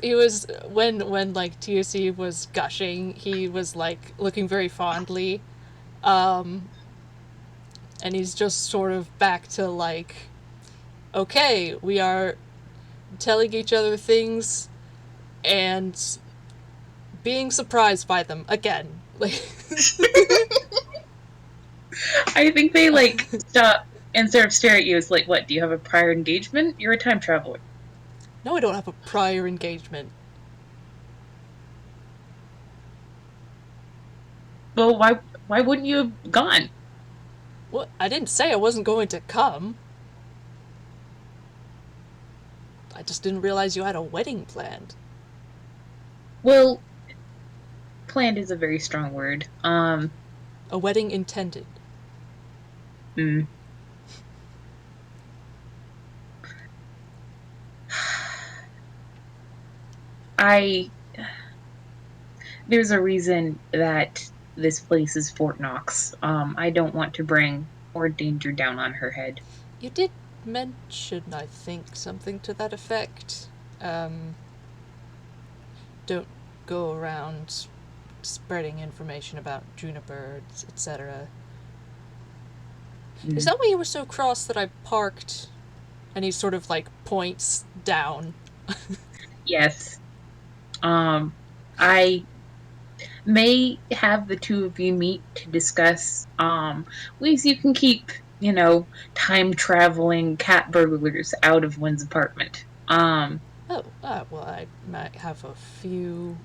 when like TOC was gushing, he was like looking very fondly, um, and he's just sort of back to like, okay, we are telling each other things and being surprised by them again. Like, I think they like stop and sort of stare at you as like, what? Do you have a prior engagement? You're a time traveler. no, I don't have a prior engagement. Well, why wouldn't you have gone? What? I didn't say I wasn't going to come. I just didn't realize you had a wedding planned. Well, planned is a very strong word. A wedding intended. Mm. I there's a reason that this place is Fort Knox. I don't want to bring more danger down on her head. You did mention, I think, something to that effect. Um, don't go around spreading information about junipers, etc. Is Mm. that why you were so cross that I parked? And he sort of like points down. Yes. I may have the two of you meet to discuss ways you can keep, time traveling cat burglars out of one's apartment. Oh, well, I might have a few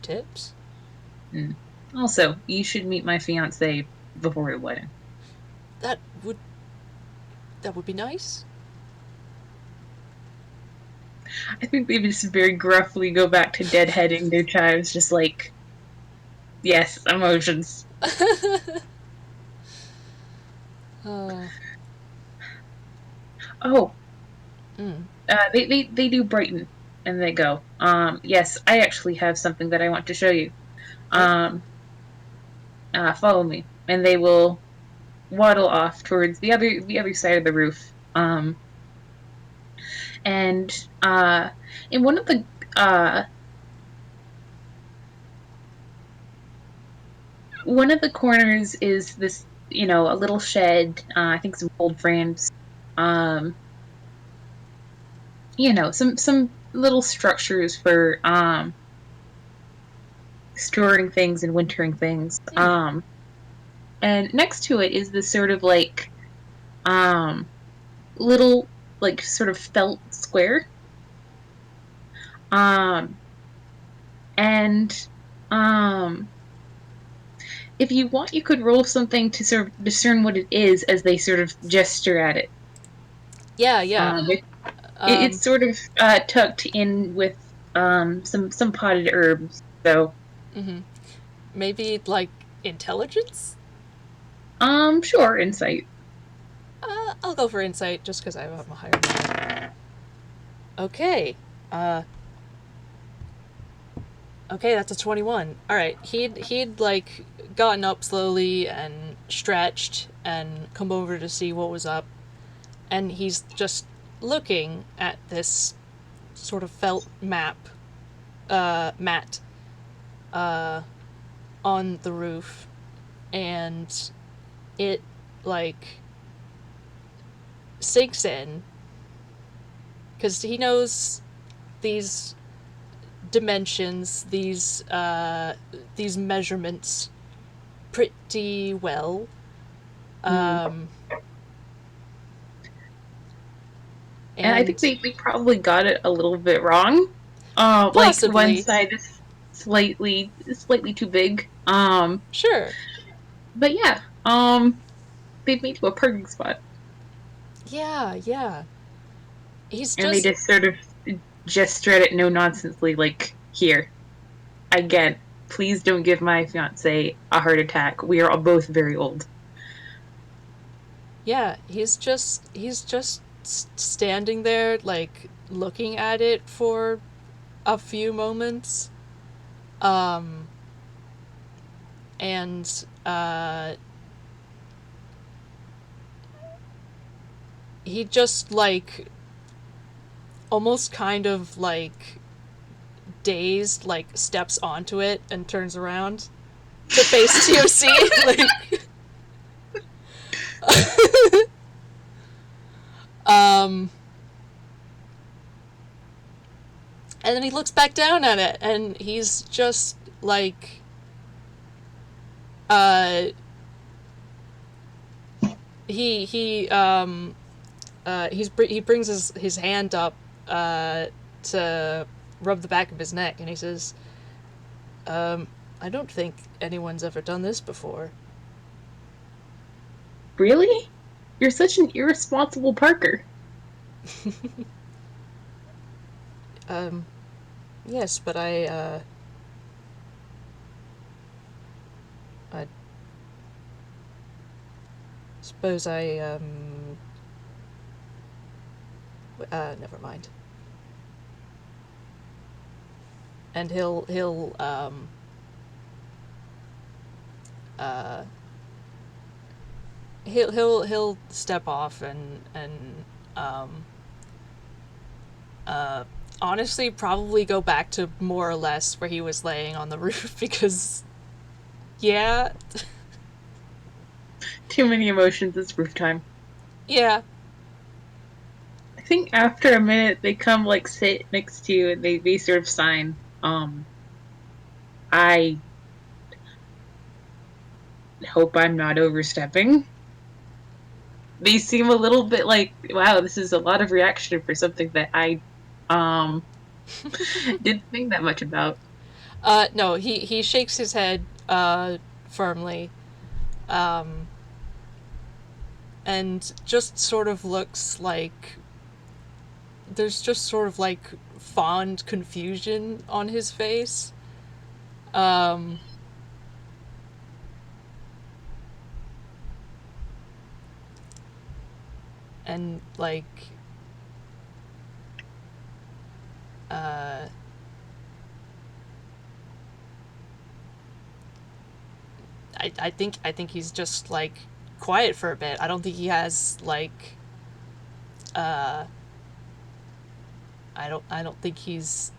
tips. Mm. Also, you should meet my fiance before the wedding. That would that would be nice. I think they just very gruffly go back to deadheading their chives, just like, yes, emotions. uh, Oh, mm. they do brighten and they go. Yes, I actually have something that I want to show you. Oh, Um, Follow me, and they will waddle off towards the other side of the roof. And in uh, one of the corners is this, a little shed. I think some old frames. Um, some little structures for storing things and wintering things. mm. And next to it is this sort of like um little like sort of felt square. Um and um if you want, you could roll something to sort of discern what it is as they sort of gesture at it. Yeah, yeah. It's Um, sort of tucked in with some potted herbs. So mm-hmm. Maybe like intelligence. sure, insight. I'll go for insight just because I have a higher number. Okay. Uh, okay, that's a 21. All right. He'd like gotten up slowly and stretched and come over to see what was up, and he's just looking at this sort of felt mat uh, on the roof, and it like sinks in because he knows these dimensions, these measurements pretty well. Mm. Um, And I think and they probably got it a little bit wrong. Like one possibly, side is slightly too big. sure, But yeah, they've made to a parking spot, yeah, yeah. He's and they just just sort of gesture at it no nonsensely, like, here, again, please don't give my fiance a heart attack. We are both very old. yeah. He's just standing there, like looking at it for a few moments, um, and he just like almost kind of like dazed, like steps onto it and turns around to face TOC. Like, um, and then he looks back down at it, and he's just like, uh, he brings his hand up, to rub the back of his neck, and he says, I don't think anyone's ever done this before. Really? You're such an irresponsible Parker. Um, yes, but I suppose never mind. and uh, he'll step off and um, uh, honestly probably go back to more or less where he was laying on the roof because yeah. Too many emotions. It's roof time. Yeah. I think after a minute they come like sit next to you and they sort of sign. I hope I'm not overstepping. They seem a little bit like, wow, this is a lot of reaction for something that I um didn't think that much about. No, he shakes his head firmly, um, and just sort of looks like there's just sort of like fond confusion on his face. Um, and like uh, I think he's just like quiet for a bit. I don't think he has like uh, I don't think he's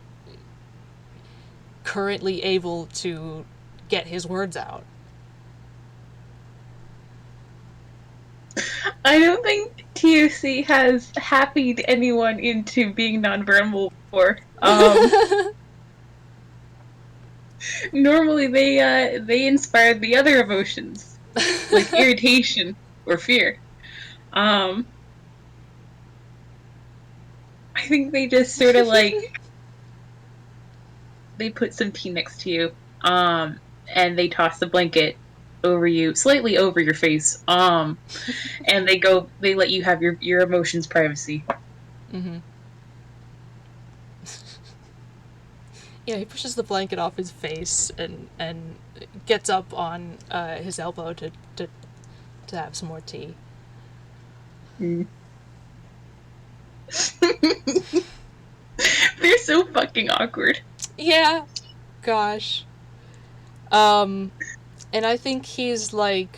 currently able to get his words out. I don't think TOC has happied anyone into being nonverbal before. Normally they inspire the other emotions, like irritation or fear. Um, I think they just sort of like they put some tea next to you, and they toss the blanket over you, slightly over your face, and they let you have your emotions privacy. Mm-hmm. Yeah, he pushes the blanket off his face and gets up on his elbow to have some more tea. Mm. They're so fucking awkward. Yeah, gosh. Um, and I think he's like,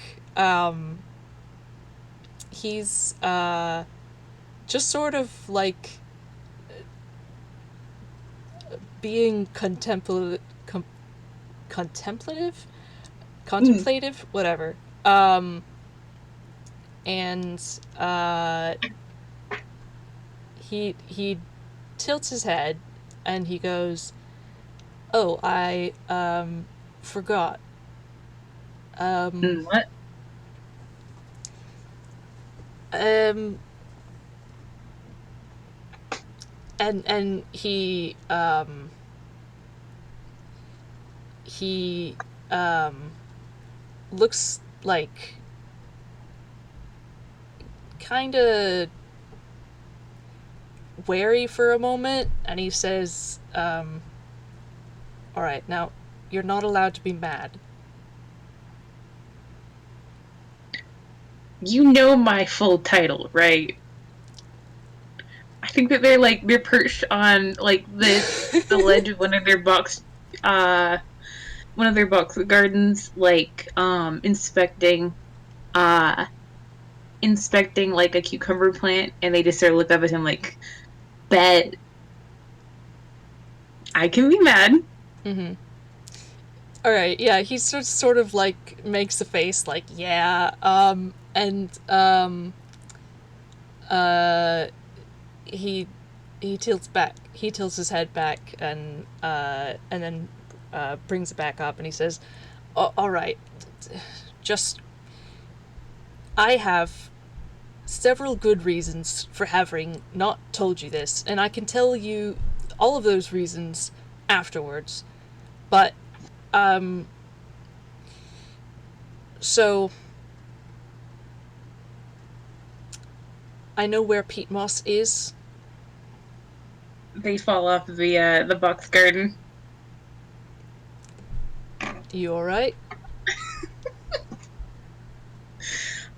he's just sort of like being contemplative, Mm. contemplative, whatever. Um, and uh, he tilts his head and he goes, "Oh, I forgot. Um, Mm, what? um, and he looks like kind of wary for a moment, and he says, "All right, now you're not allowed to be mad." You know my full title, right? I think that they're perched on like the ledge of uh one of their box gardens, like uh inspecting like a cucumber plant, and they just sort of look up at him like, bet I can be mad. Mm-hmm. All right, yeah, he sort of like makes a face like, yeah, and uh, he he tilts his head back and then brings it back up and he says, All right, just I have several good reasons for having not told you this, and I can tell you all of those reasons afterwards. But um, so I know where Pete Moss is. They fall off the box garden. You all right?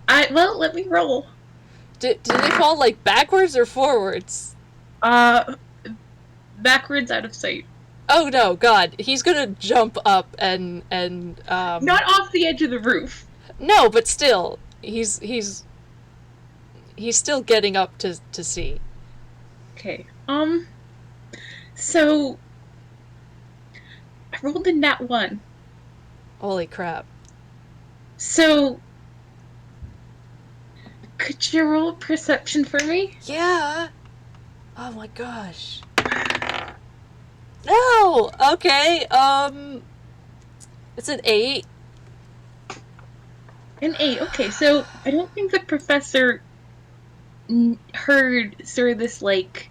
Let me roll. Did they fall like backwards or forwards? Uh, backwards out of sight. Oh no, God, he's gonna jump up Not off the edge of the roof. no, but still, he's still getting up to see. Okay. So I rolled a nat one. Holy crap. So could you roll a perception for me? Yeah. Oh my gosh. No. Okay. It's an 8. An eight. Okay, so I don't think the professor heard sort of this like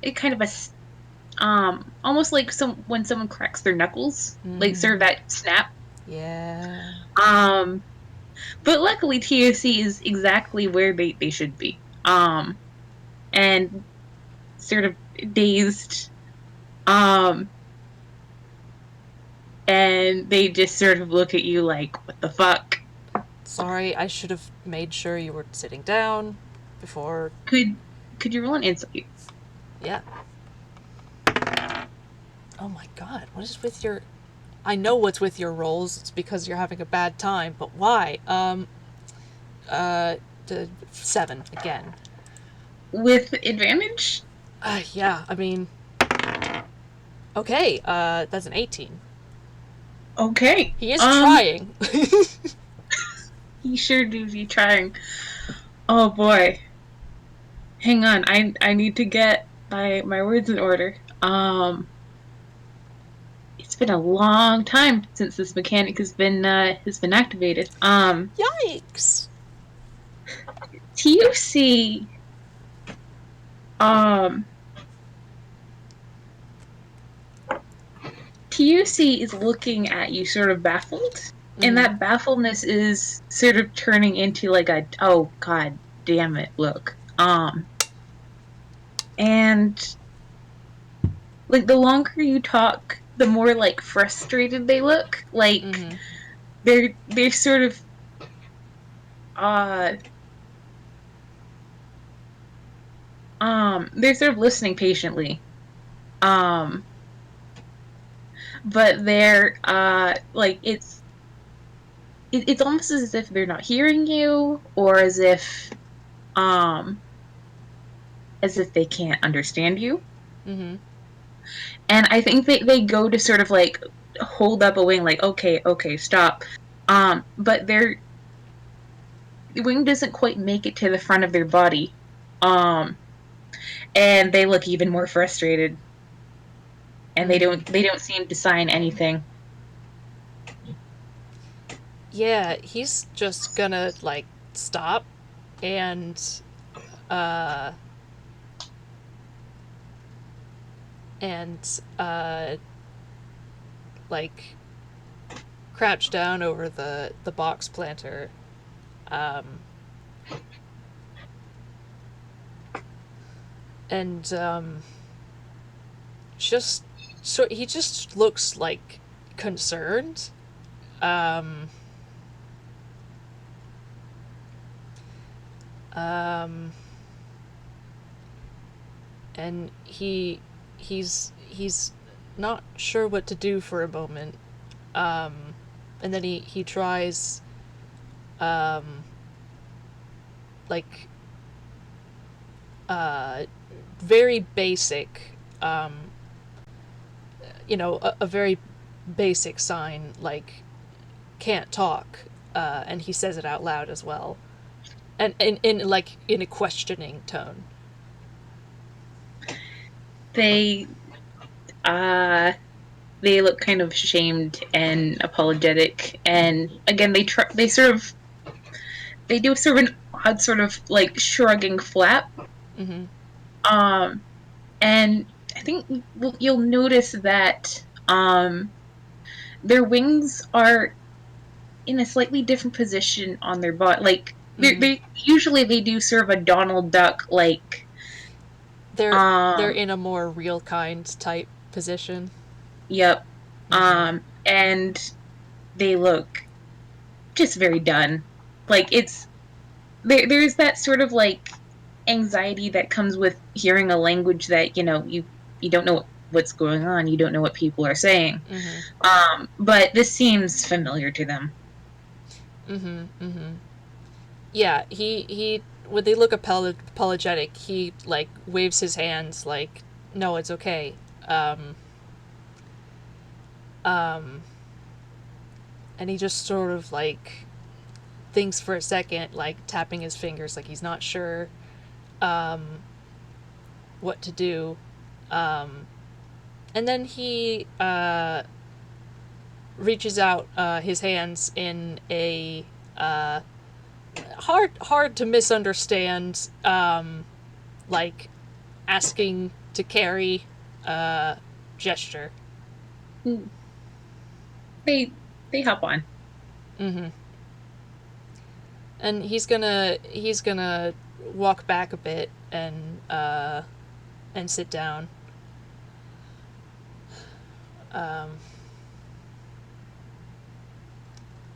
it kind of a almost like some when someone cracks their knuckles, like sort of that snap. Yeah. Um, but luckily TOC is exactly where they should be. And sort of dazed. Um, and they just sort of look at you like, what the fuck? Sorry, I should have made sure you were sitting down before. Could could you roll an insight? Yeah. Oh my god, what is with your. I know what's with your rolls. It's because you're having a bad time, but why? The 7 again. With advantage? Yeah, I mean. Okay, that's an 18. Okay. He is trying. He sure do be trying. Oh boy. Hang on, I need to get my words in order. It's been a long time since this mechanic has been activated. Yikes! TUC um TUC is looking at you sort of baffled, and that baffledness is sort of turning into like a oh god damn it look. And like the longer you talk, the more like frustrated they look. Like they're sort of uh they're sort of listening patiently. Um but they're like it's almost as if they're not hearing you, or um as if they can't understand you. And I think they go to sort of like hold up a wing like okay stop, but their wing doesn't quite make it to the front of their body, um and they look even more frustrated, and they don't seem to sign anything. Yeah, he's just gonna, like, stop and, uh, and, uh, like, crouch down over the box planter. Um, and, just, so he just looks, like, concerned. Um, um, and he's not sure what to do for a moment. And then he tries, um, like, very basic, a very basic sign, like, can't talk, and he says it out loud as well, and in a questioning tone. They uh they look kind of ashamed and apologetic, and again they do sort of an odd sort of like shrugging flap. um and I think you'll notice that their wings are in a slightly different position on their body. Like they usually they do sort of a Donald Duck like. They're in a more real kind type position. Yep. And they look just very done. Like it's there's that sort of like anxiety that comes with hearing a language that you don't know what's going on. You don't know what people are saying. Mm-hmm. But this seems familiar to them. Mm-hmm. Mm-hmm. Yeah, he when they look apologetic, he like waves his hands like, no, it's okay. Um, um, and he just sort of like thinks for a second, like tapping his fingers, like he's not sure um, what to do. Um, and then he reaches out his hands in a uh, hard to misunderstand, like asking to carry gesture. They they hop on. Mm-hmm. And he's gonna walk back a bit and sit down. Um,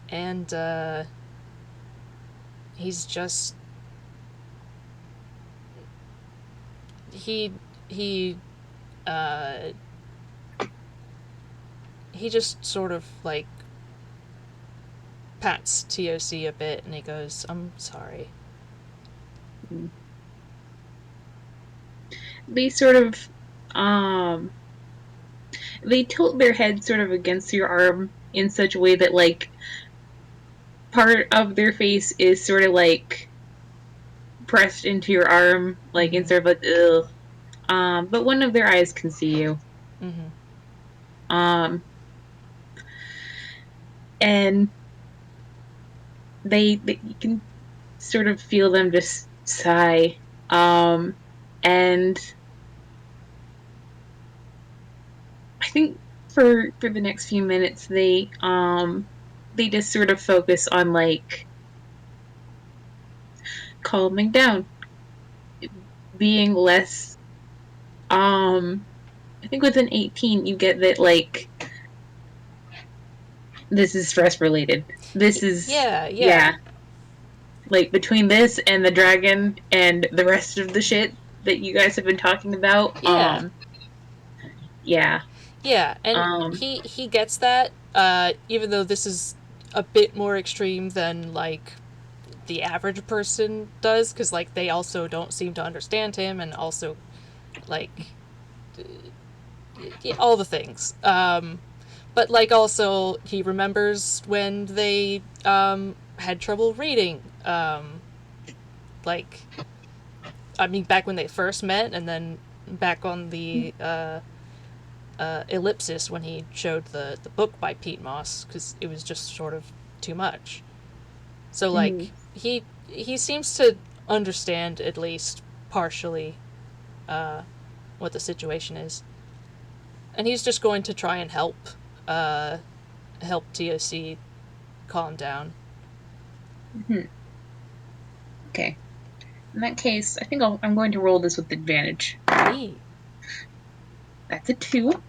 and he's just he he uh, he just sort of like pats TOC a bit and he goes, "I'm sorry." They sort of um they tilt their head sort of against your arm in such a way that like part of their face is sort of like pressed into your arm, like in Mm-hmm. sort of like ugh. But one of their eyes can see you. Mm-hmm. Um, and they you can sort of feel them just sigh. And I think for the next few minutes they just sort of focus on like calming down, being less I think with an 18 you get that like this is stress related. This is Yeah, yeah, yeah, like between this and the dragon and the rest of the shit that you guys have been talking about, yeah, yeah. yeah. And Um he gets that. Even though this is a bit more extreme than like the average person does, because like they also don't seem to understand him, and also like all the things. But like also he remembers when they had trouble reading. Like I mean, back when they first met, and then back on the Ellipsis when he showed the book by Pete Moss because it was just sort of too much. So like mhm. he seems to understand at least partially uh, what the situation is, and he's just going to try and uh, help TOC calm down. Mhm. Okay. In that case, I think I'm going to roll this with advantage. Neat. That's a 2.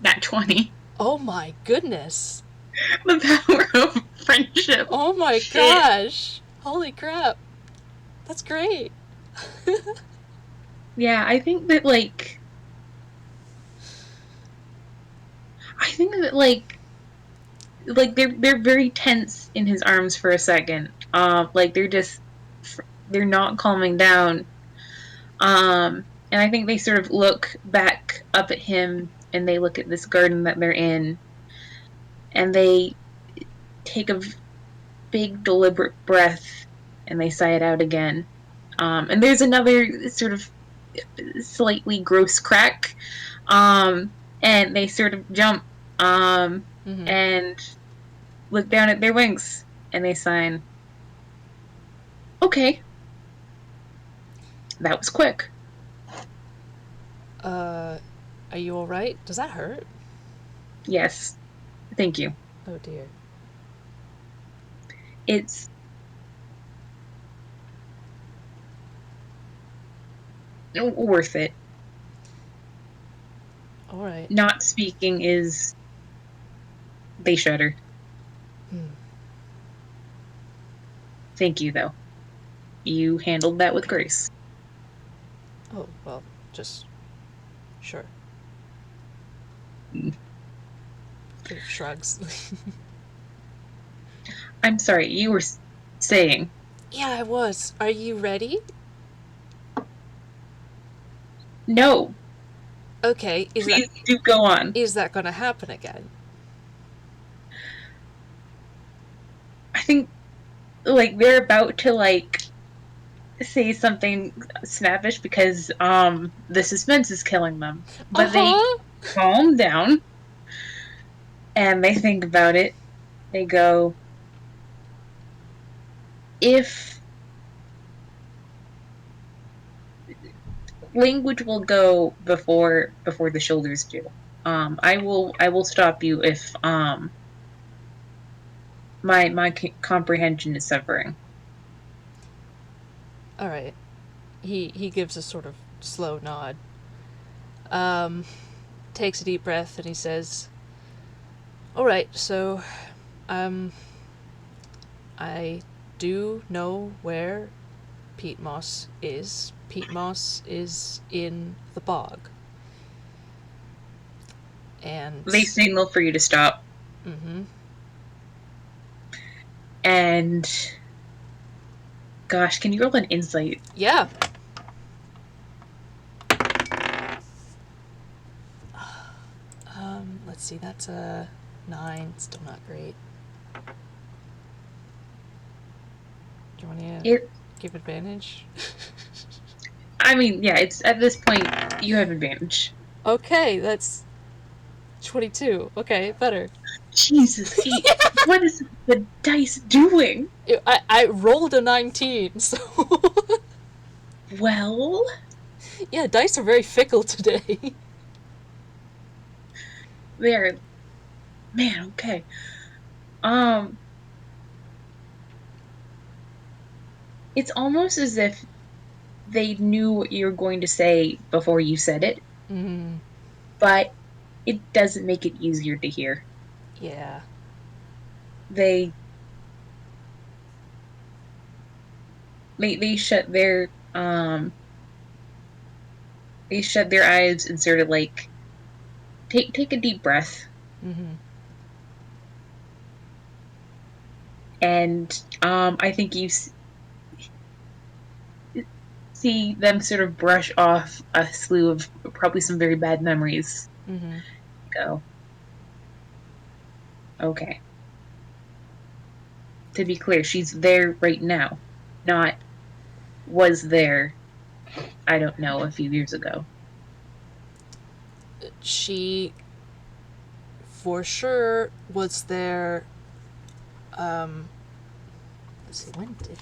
That 20. Oh my goodness. The power of friendship. Oh my Shit. gosh. Holy crap. That's great. Yeah, I think that like they're very tense in his arms for a second. Like they're not calming down. And I think they sort of look back up at him and they look at this garden that they're in and they take a big deliberate breath and they sigh it out again. And there's another sort of slightly gross crack. And they sort of jump Mm-hmm. and look down at their wings and they sign, okay, that was quick. Uh, are you alright? Does that hurt? Yes, thank you. Oh dear. It's worth it. Alright. Not speaking is, they shudder. Hmm. Thank you, though. You handled that with grace. Oh, well, just sure. Sort of shrugs. I'm sorry, you were saying. Yeah, I was. Are you ready? No, Okay, please do go on. is that gonna happen again? I think, like, they're about to, like, say something snappish because, the suspense is killing them. But they Uh-huh. calm down and they think about it. They go, if language will go before the shoulders do. I will stop you if my comprehension is suffering. Alright. He gives a sort of slow nod. Um, takes a deep breath and he says, Alright, so, um, I do know where peat moss is. Peat moss is in the bog. And, They signal for you to stop, mm-hmm. and gosh, can you roll an insight? Yeah. Let's see, that's a 9. Still not great. Do you want to It. give advantage? I mean, yeah. It's at this point you have advantage. Okay, that's 22. Okay, better. Jesus, he. What is the dice doing? I rolled a 19, so. Well, Yeah, dice are very fickle today. there, man. Okay. Um, it's almost as if they knew what you were going to say before you said it, Mm, but it doesn't make it easier to hear. yeah. They they shut their they shut their eyes and sort of like take a deep breath, Mm-hmm. and I think you see them sort of brush off a slew of probably some very bad memories. Mm-hmm. Go, okay. To be clear, she's there right now, not was there. I don't know, a few years ago. She, for sure, was there. Um, let's see, when did.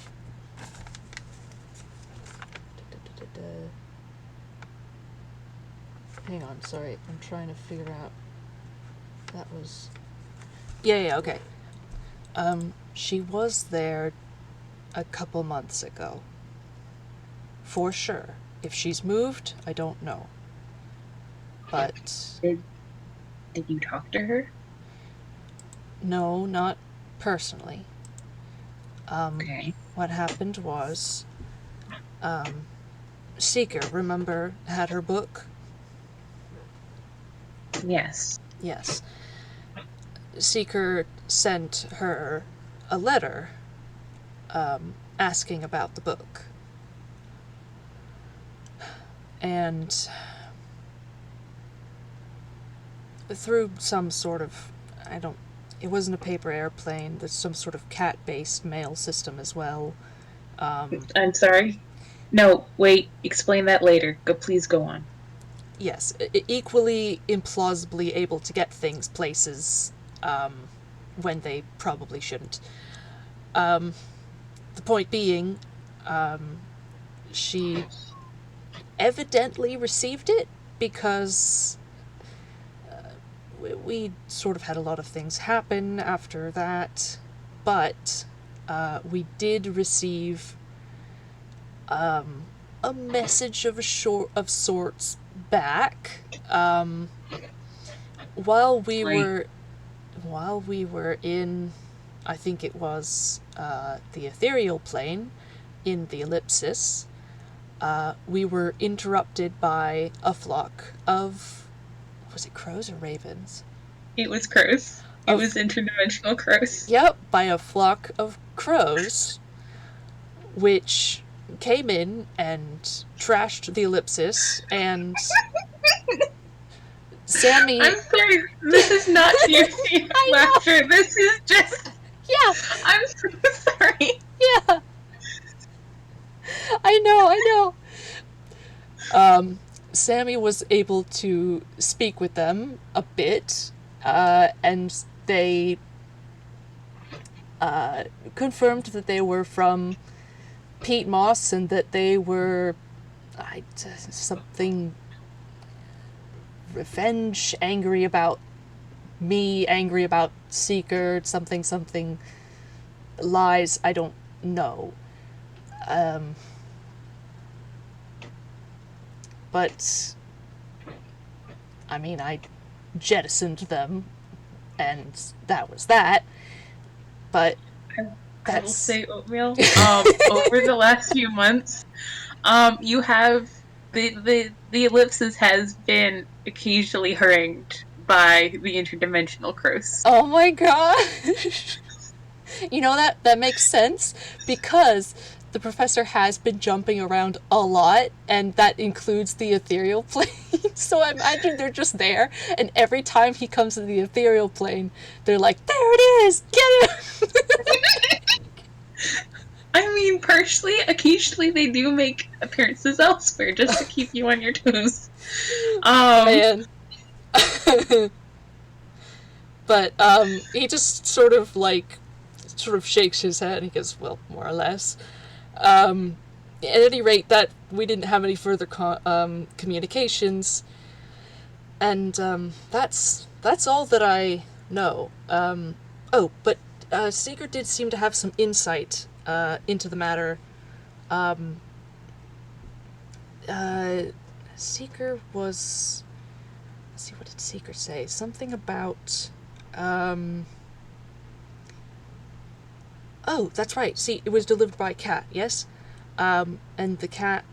Hang on, sorry. I'm trying to figure out. That was. Yeah, okay. She was there a couple months ago. For sure. If she's moved, I don't know. But Did did you talk to her? no, not personally. Okay. What happened was, Seeker, remember, had her book? Yes. Yes. Seeker sent her a letter asking about the book. And through some sort of, I don't, it wasn't a paper airplane, there's some sort of cat-based mail system as well. I'm sorry. No, wait. Explain that later. Go, please go on. Yes, equally implausibly able to get things places when they probably shouldn't. The point being, she evidently received it because we sort of had a lot of things happen after that, but we did receive a message of sorts back while we Like, were while we were in, I think it was the ethereal plane in the Ellipsis. we were interrupted by a flock of, was it crows or ravens? It was crows. It Of, was interdimensional crows. yep, by a flock of crows, which came in and trashed the Ellipsis, and Sammy. I'm sorry, this is not TFC I know. laughter. This is just. Yeah, I'm so sorry. yeah. I know. Sammy was able to speak with them a bit, and they confirmed that they were from Pete Moss and that they were something revenge, angry about me, angry about Seeker, something lies, I don't know. But I mean, I jettisoned them, and that was that. But I will that's say oatmeal. Over the last few months, you have the ellipsis has been occasionally harangued by the interdimensional crows. oh my gosh. You know, that makes sense because the professor has been jumping around a lot, and that includes the ethereal plane. So I imagine they're just there, and every time he comes to the ethereal plane, they're like, "There it is, get it!" I mean, partially, occasionally they do make appearances elsewhere just to keep you on your toes. Um, Man. But he just sort of shakes his head. He goes, "Well, more or less." At any rate, that we didn't have any further communications, and that's all that I know. But Seeker did seem to have some insight into the matter. Um, Seeker was. Let's see, what did Seeker say? Something about. Oh, that's right. See, it was delivered by a cat, yes? And the cat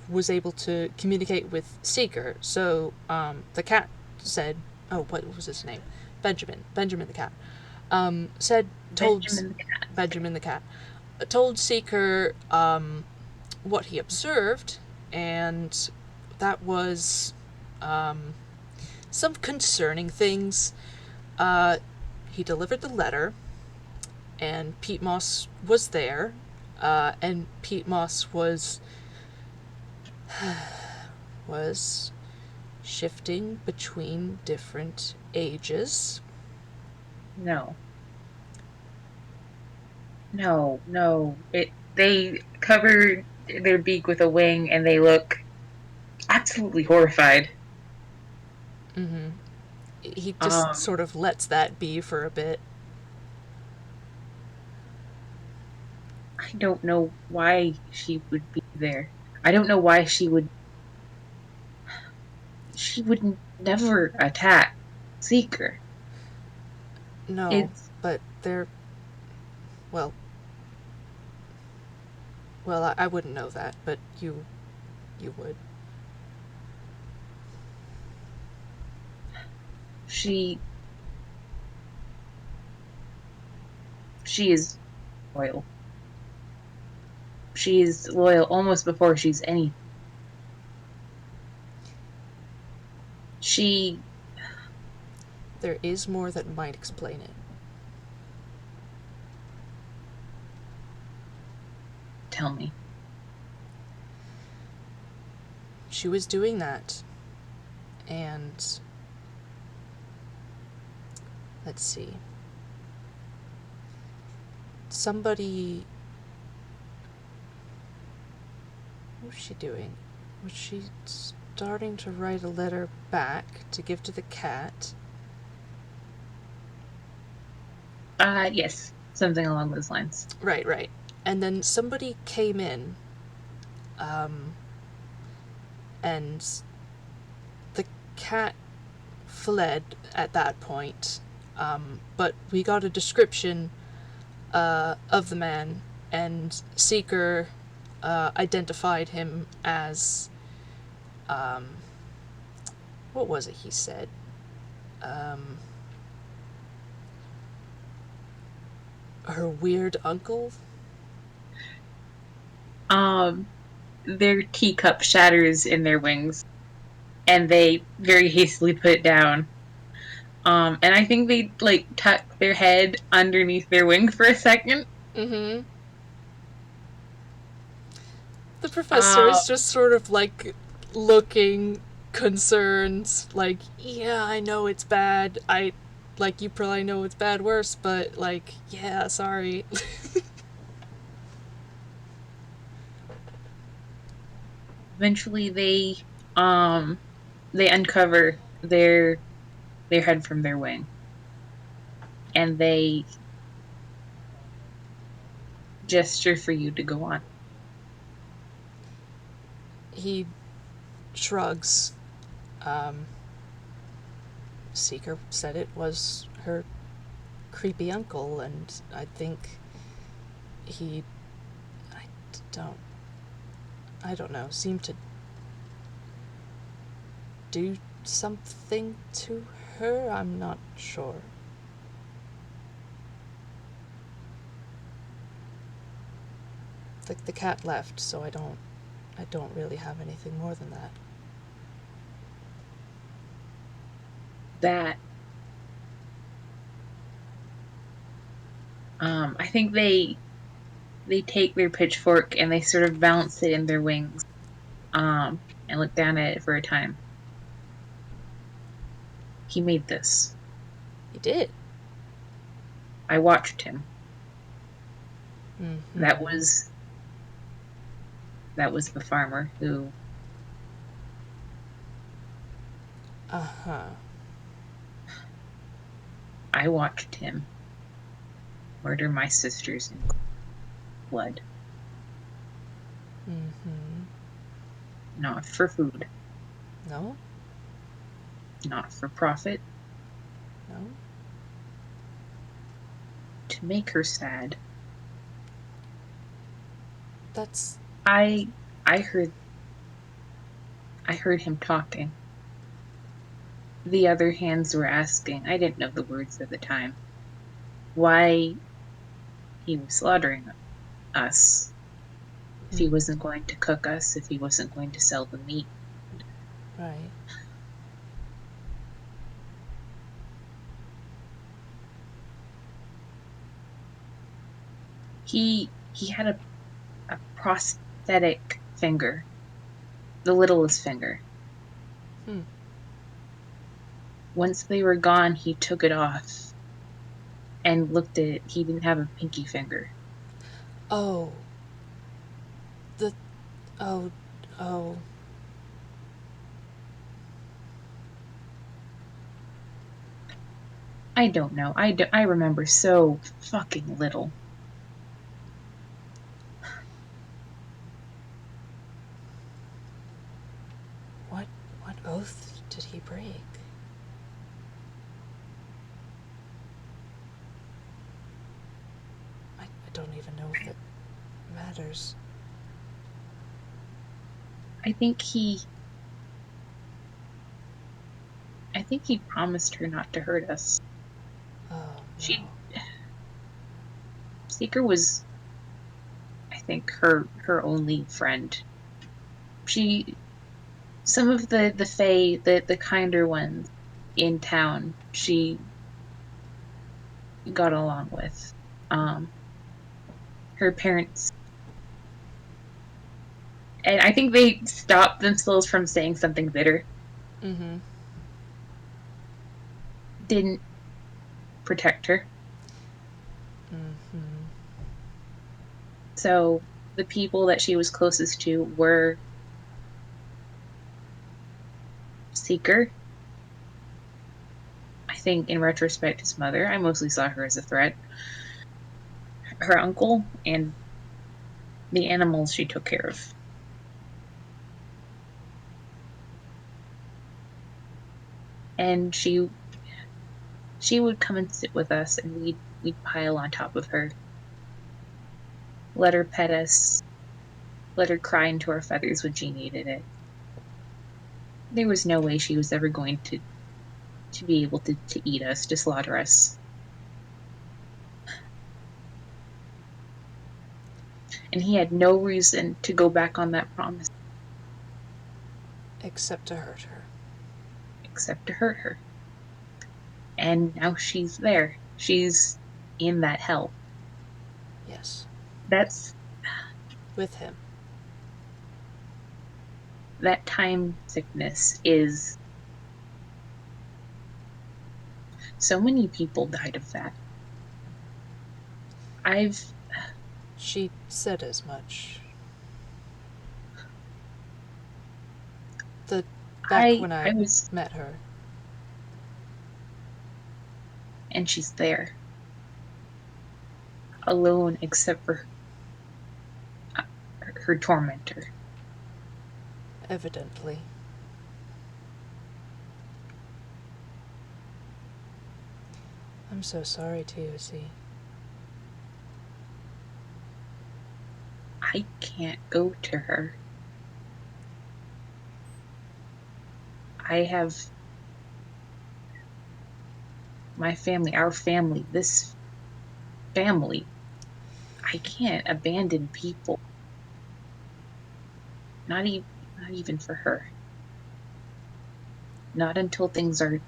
was able to communicate with Seeker. So the cat said, oh, what was his name? Benjamin the cat. Told Benjamin the cat. Benjamin the cat. Told Seeker what he observed, and that was some concerning things. He delivered the letter, and Pete Moss was there, and Pete Moss was shifting between different ages. No. They cover their beak with a wing and they look absolutely horrified. Mm-hmm. He just sort of lets that be for a bit. I don't know why she would be there. I don't know why she would. She would never attack Seeker. No, It's but they're well. Well, I wouldn't know that, but you would. she. She is loyal. She is loyal almost before she's anything. She. There is more that might explain it. Tell me. She was doing that, and let's see. Somebody. What was she doing? Was she starting to write a letter back to give to the cat? Yes. Something along those lines. Right. And then somebody came in, and the cat fled at that point. But we got a description of the man, and Seeker identified him as, what was it he said? Her weird uncle? Um, their teacup shatters in their wings, and they very hastily put it down. And I think they like tuck their head underneath their wing for a second. Mm-hmm. The professor Uh, is just sort of like looking concerned, like, yeah, I know it's bad. Like, you probably know it's bad worse, but, like, yeah, sorry. Eventually, they uncover their head from their wing, and they gesture for you to go on. He shrugs. Um, Seeker said it was her creepy uncle, and I think he. I don't. I don't know, seemed to do something to her? I'm not sure. The cat left, so I don't really have anything more than that. That I think they take their pitchfork and they sort of balance it in their wings, and look down at it for a time. He made this. He did. I watched him. That Mm-hmm. was that was the farmer who Uh-huh. I watched him murder my sisters in blood, Mm-hmm. not for food, No? not for profit, No? to make her sad. That's... I I heard I heard him talking. The other hands were asking, I didn't know the words at the time, why he was slaughtering us. If he Mm, wasn't going to cook us, if he wasn't going to sell the meat. right. He had a prosthetic finger, the littlest finger. Hmm. Once they were gone, he took it off and looked at it. He didn't have a pinky finger. Oh. The... Oh. Oh. I don't know. I remember so fucking little. What... What oath did he break? I don't even know if it matters. I think he I think he promised her not to hurt us. Oh, no. She Seeker was, I think, her only friend. She Some of the Fae, the kinder ones in town, she got along with. Um, her parents, and I think they stopped themselves from saying something bitter. Mm-hmm. Didn't protect her. Mm-hmm. So the people that she was closest to were Seeker. I think in retrospect, his mother. I mostly saw her as a threat. Her uncle and the animals she took care of. And she would come and sit with us, and we'd pile on top of her, let her pet us, let her cry into her feathers when she needed it. There was no way she was ever going to be able to eat us, to slaughter us. And he had no reason to go back on that promise. Except to hurt her. Except to hurt her. And now she's there. She's in that hell. Yes. That's With him. that time sickness is so many people died of that. I've She said as much. Back when I I was met her. and she's there. Alone except for her tormentor. Evidently. I'm so sorry, T.O.C. I can't go to her. I have my family, our family, this family. I can't abandon people. Not even for her. Not until things are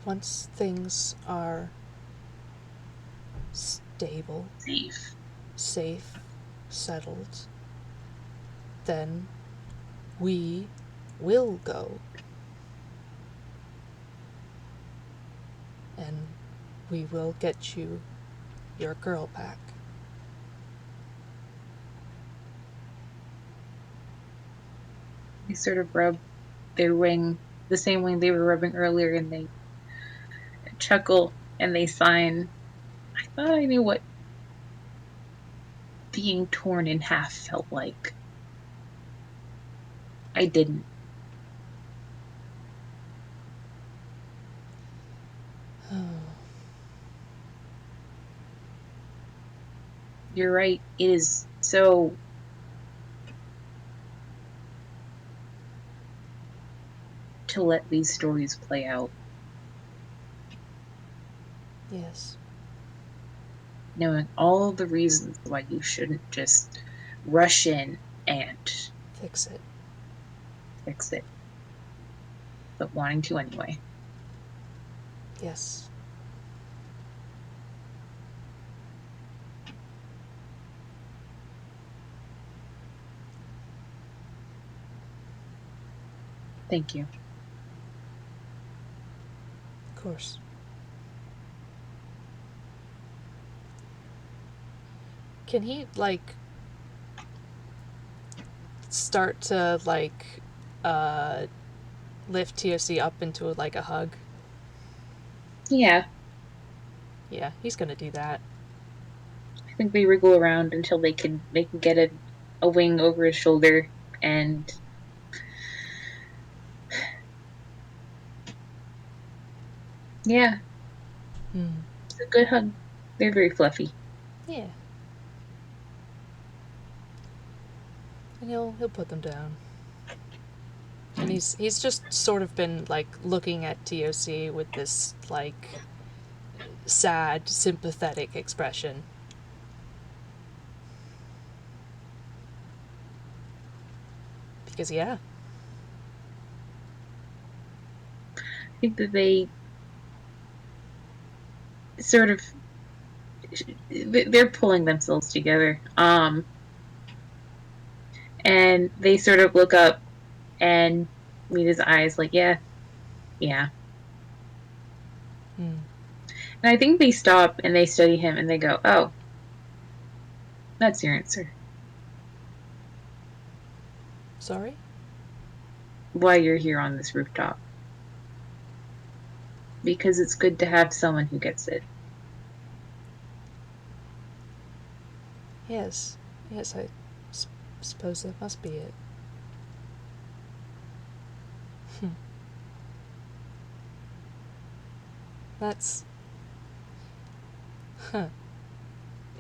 Once things are stable, safe. safe, settled, then we will go. And we will get you your girl back. They sort of rub their wing the same way they were rubbing earlier, and they chuckle and they sign. I thought I knew what being torn in half felt like. I didn't. You're right. It is so to let these stories play out, Yes. knowing all the reasons why you shouldn't just rush in and Fix it. fix it, but wanting to anyway. Yes. Thank you. Of course. Can he, like, start to, like, lift TOC up into, like, a hug? Yeah, Yeah, he's gonna do that. I think they wriggle around until they can get a wing over his shoulder, and yeah, Hmm. it's a good hug. They're very fluffy. Yeah. And he'll put them down. And he's just sort of been, like, looking at TOC with this, like, sad, sympathetic expression. Because, yeah. I think that they sort of they're pulling themselves together. And they sort of look up and meet his eyes, like, yeah, yeah. Hmm. And I think they stop and they study him and they go, oh, that's your answer. Sorry? Why you're here on this rooftop. Because it's good to have someone who gets it. Yes. Yes, I suppose that must be it. That's... Huh.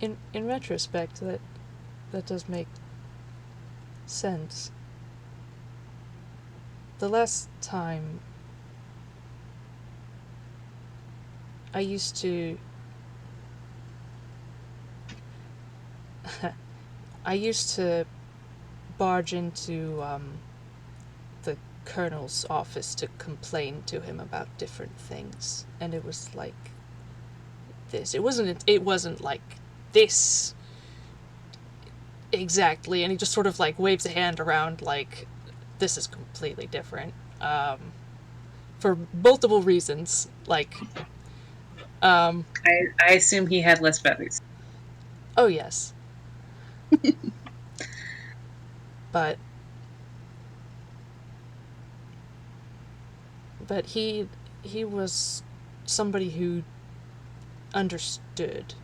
In retrospect, that does make sense. The last time I used to I used to barge into the colonel's office to complain to him about different things, and it was like this. It wasn't like this exactly, and he just sort of like waves a hand around like this is completely different. For multiple reasons. Um, I assume he had less feathers. oh yes, but he was somebody who understood.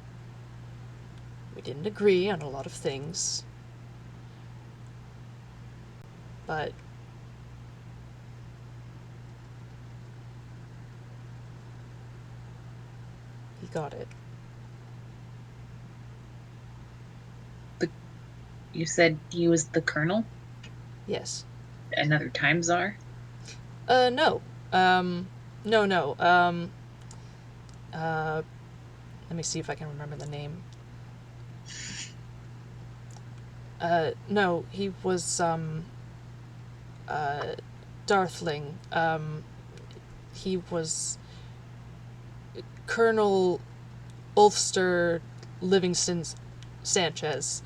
We didn't agree on a lot of things, but he got it. You said he was the colonel? Yes. Another time czar? No. No, no. Uh, Let me see if I can remember the name. No, he was, Darthling. He was Colonel Ulster Livingston Sanchez.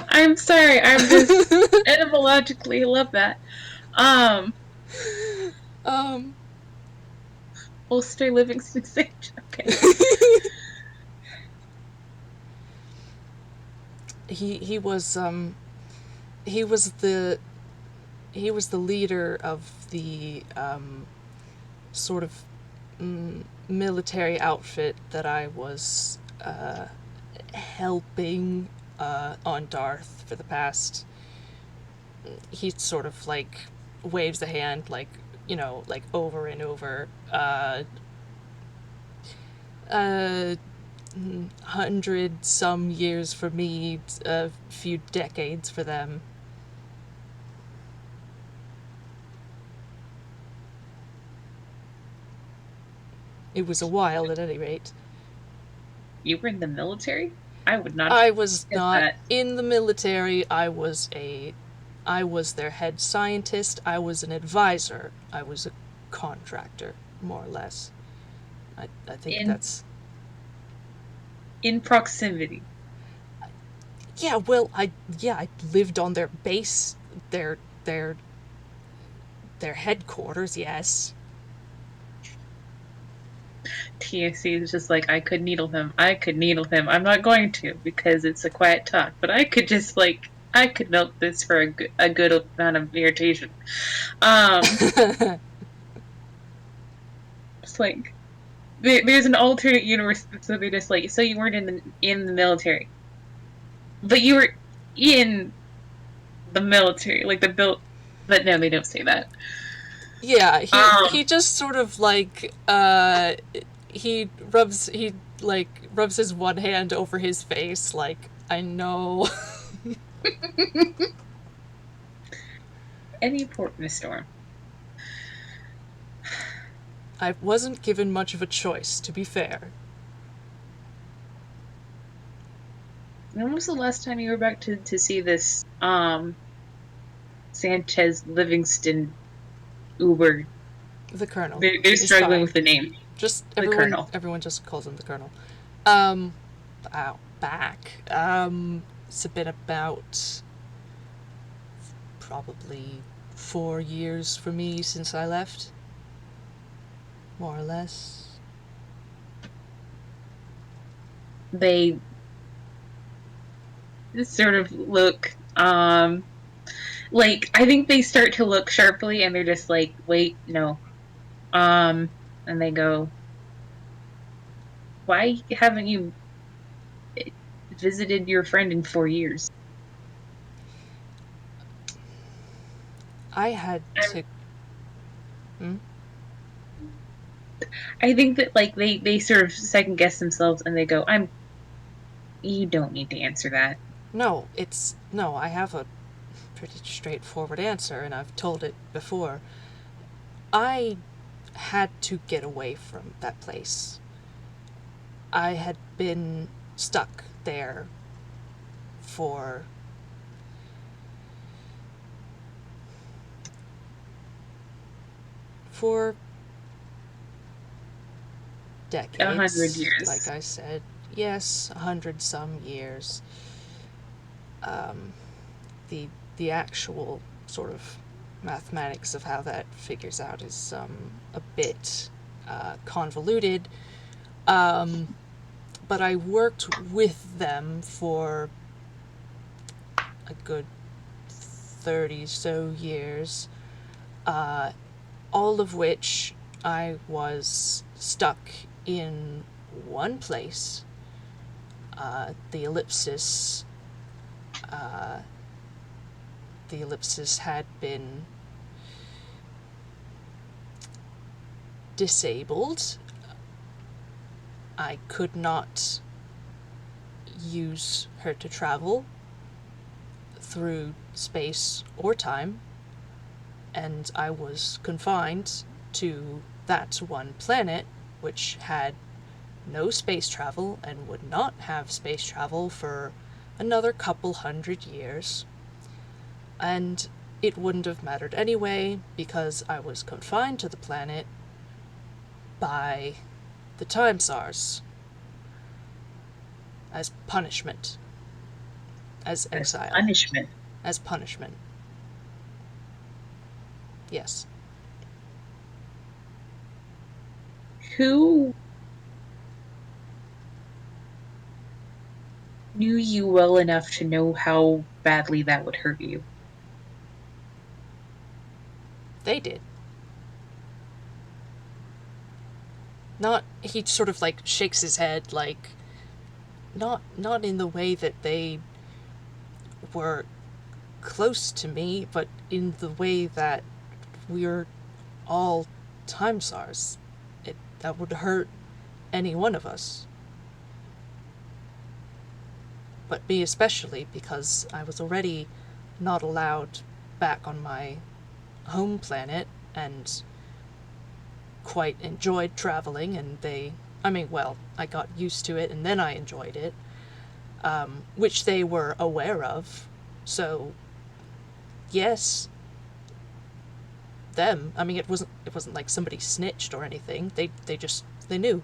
I'm sorry, I'm just etymologically love that. Um, um, Ulster Livingston Sage. Okay. he was, he was the he was the leader of the sort of military outfit that I was helping on Darth for the past. He sort of like waves a hand, like like over and over. Uh, 100 some years for me, a few decades for them. It was a while at any rate. You were in the military? I would not I was guess not that. in the military. I was their head scientist. I was an advisor. I was a contractor, more or less. I think In that's in proximity. yeah. Well, I lived on their base, their their their headquarters. Yes. TSC is just like, I could needle him. I could needle him. I'm not going to because it's a quiet talk, but I could just like I could milk this for a good amount of irritation. Um, it's like there's an alternate universe, so they're just like, so you weren't in the military, but you were in the military, like the built. But no, they don't say that. Yeah. He Um, just sort of like he like rubs his one hand over his face, like I know. any port in a storm. I wasn't given much of a choice, to be fair. When was the last time you were back to see this Sanchez Livingston Uber? The Colonel They're is struggling fine. with the name. Just The Colonel. everyone just calls him the Colonel. Um, back. It's been about probably 4 years for me since I left, more or less. They sort of look like I think they start to look sharply and they're just like, wait, no. Um and they go, why haven't you visited your friend in 4 years? I had I'm to. Hmm? I think that like they sort of second guess themselves and they go, you don't need to answer that. No, I have a pretty straightforward answer, and I've told it before. I had to get away from that place. I had been stuck there for for 100 decades, like years. I said. Yes, 100 some years. Um, the the actual sort of mathematics of how that figures out is a bit convoluted. Um, but I worked with them for a good 30 so years, uh, all of which I was stuck in one place. The ellipsis. Uh, the ellipsis had been disabled. I could not use her to travel through space or time, and I was confined to that one planet, which had no space travel and would not have space travel for another couple 100 years. And it wouldn't have mattered anyway because I was confined to the planet by the time czars as punishment, as As exile, punishment. as punishment. Yes. Who knew you well enough to know how badly that would hurt you? They did. Not, he sort of like shakes his head, like, not in the way that they were close to me, but in the way that we're all time czars. That would hurt any one of us. But me especially, because I was already not allowed back on my home planet and quite enjoyed traveling, and I got used to it and then I enjoyed it, which they were aware of. So, yes, them. It wasn't like somebody snitched or anything. They knew.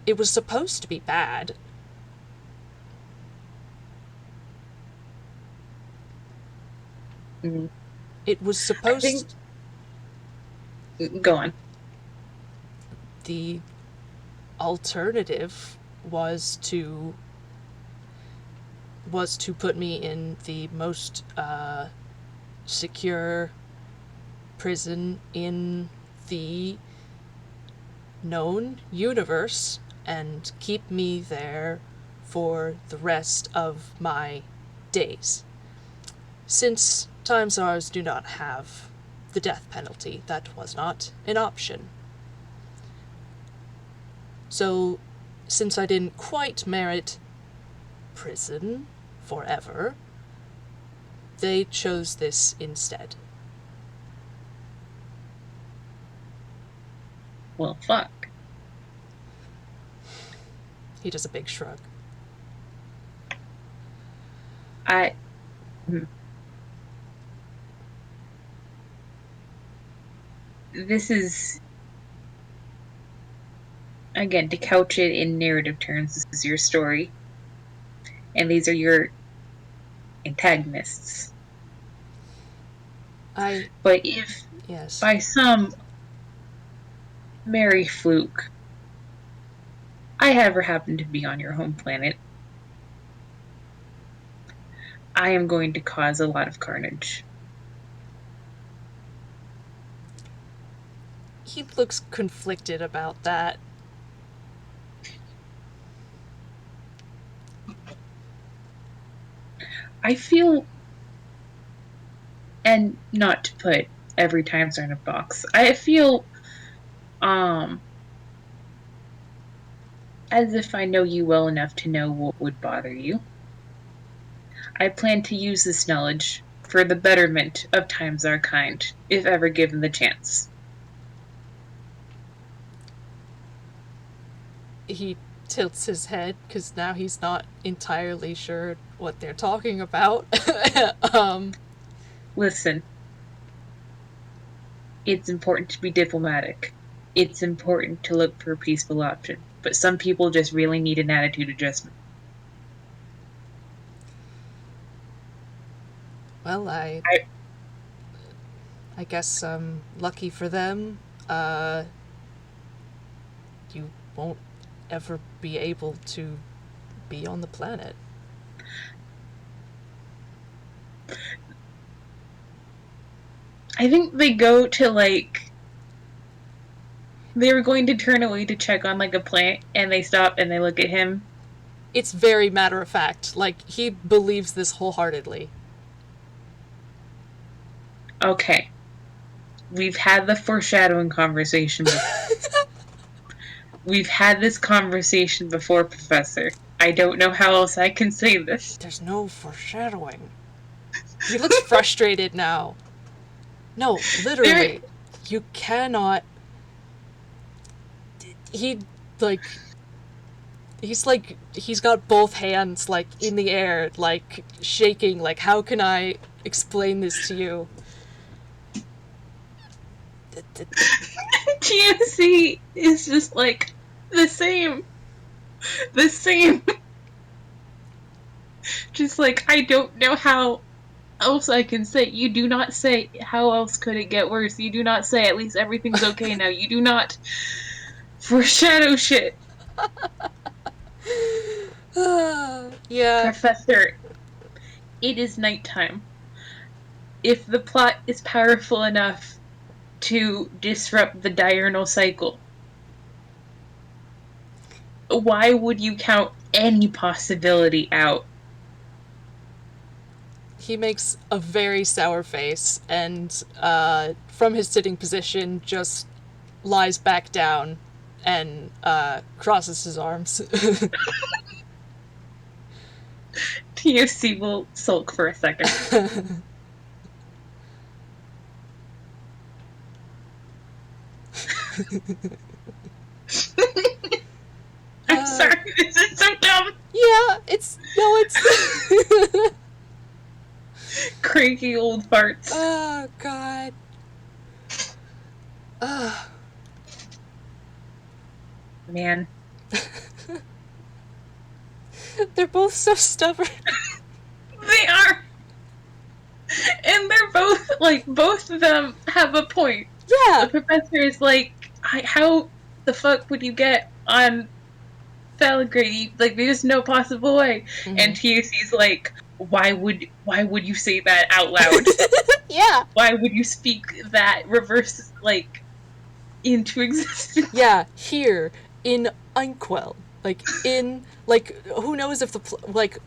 It was supposed to be bad. Mm. It was I think. supposed Go on. The alternative was to put me in the most secure prison in the known universe and keep me there for the rest of my days. Since time czars do not have the death penalty, that was not an option. So, since I didn't quite merit prison forever, they chose this instead. Well, fuck. He does a big shrug. I. Hmm. This is, again, to couch it in narrative terms, this is your story, and these are your antagonists. I. But if Yes. by some merry fluke I ever happen to be on your home planet, I am going to cause a lot of carnage. He looks conflicted about that. I feel, and not to put every time zone in a box, I feel Um, as if I know you well enough to know what would bother you. I plan to use this knowledge for the betterment of times our kind, if ever given the chance. He tilts his head because now he's not entirely sure what they're talking about. um, Listen, it's important to be diplomatic. It's important to look for a peaceful option. But some people just really need an attitude adjustment. well, I I guess lucky for them, you won't ever be able to be on the planet. I think they go to they were going to turn away to check on a plant and they stop and they look at him. It's very matter of fact. Like, he believes this wholeheartedly. Okay. We've had the foreshadowing conversation before. We've had this conversation before, Professor. I don't know how else I can say this. There's no foreshadowing. He looks frustrated now. No, There, literally. You cannot. He, like. He's got both hands, in the air, shaking. How can I explain this to you? TNC is just the same. The same. Just I don't know how else I can say. You do not say, how else could it get worse? You do not say, at least everything's okay now. You do not foreshadow shit. Yeah. Professor, it is nighttime. If the plot is powerful enough to disrupt the diurnal cycle, why would you count any possibility out? He makes a very sour face and, from his sitting position, just lies back down and crosses his arms. TFC will sulk for a second. I'm sorry, this is so dumb. Yeah, it's Cranky old farts. Oh God. Man. They're both so stubborn. They are. And they're both of them have a point. Yeah. The professor is how the fuck would you get on Belgrade? There's no possible way. Mm-hmm. And TAC's why would you say that out loud? Yeah. Why would you speak that reverse into existence? Yeah, here in Unquell. Who knows if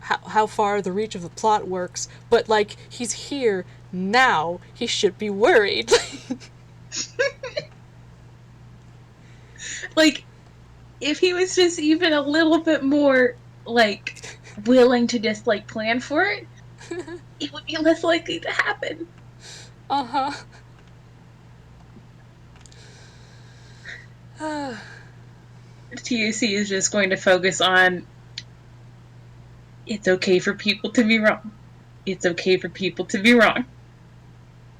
how far the reach of the plot works, but he's here now. He should be worried. If he was just even a little bit more willing to just plan for it, it would be less likely to happen. Uh-huh. TAC is just going to focus on it's okay for people to be wrong. It's okay for people to be wrong.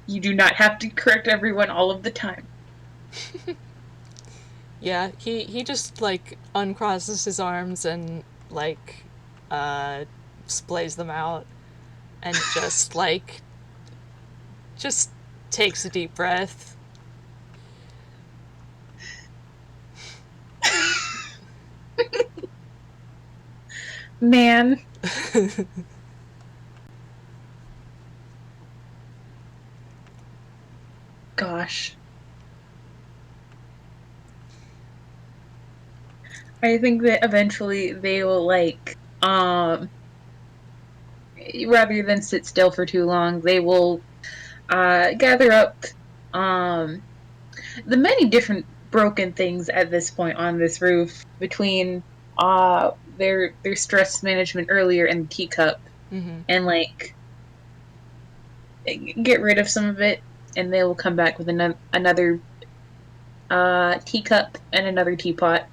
You do not have to correct everyone all of the time. Yeah, he just uncrosses his arms and splays them out and just takes a deep breath. Man. Gosh. I think that eventually they will rather than sit still for too long, they will gather up the many different broken things at this point on this roof between their stress management earlier and the teacup, and like get rid of some of it, and they will come back with another teacup and another teapot.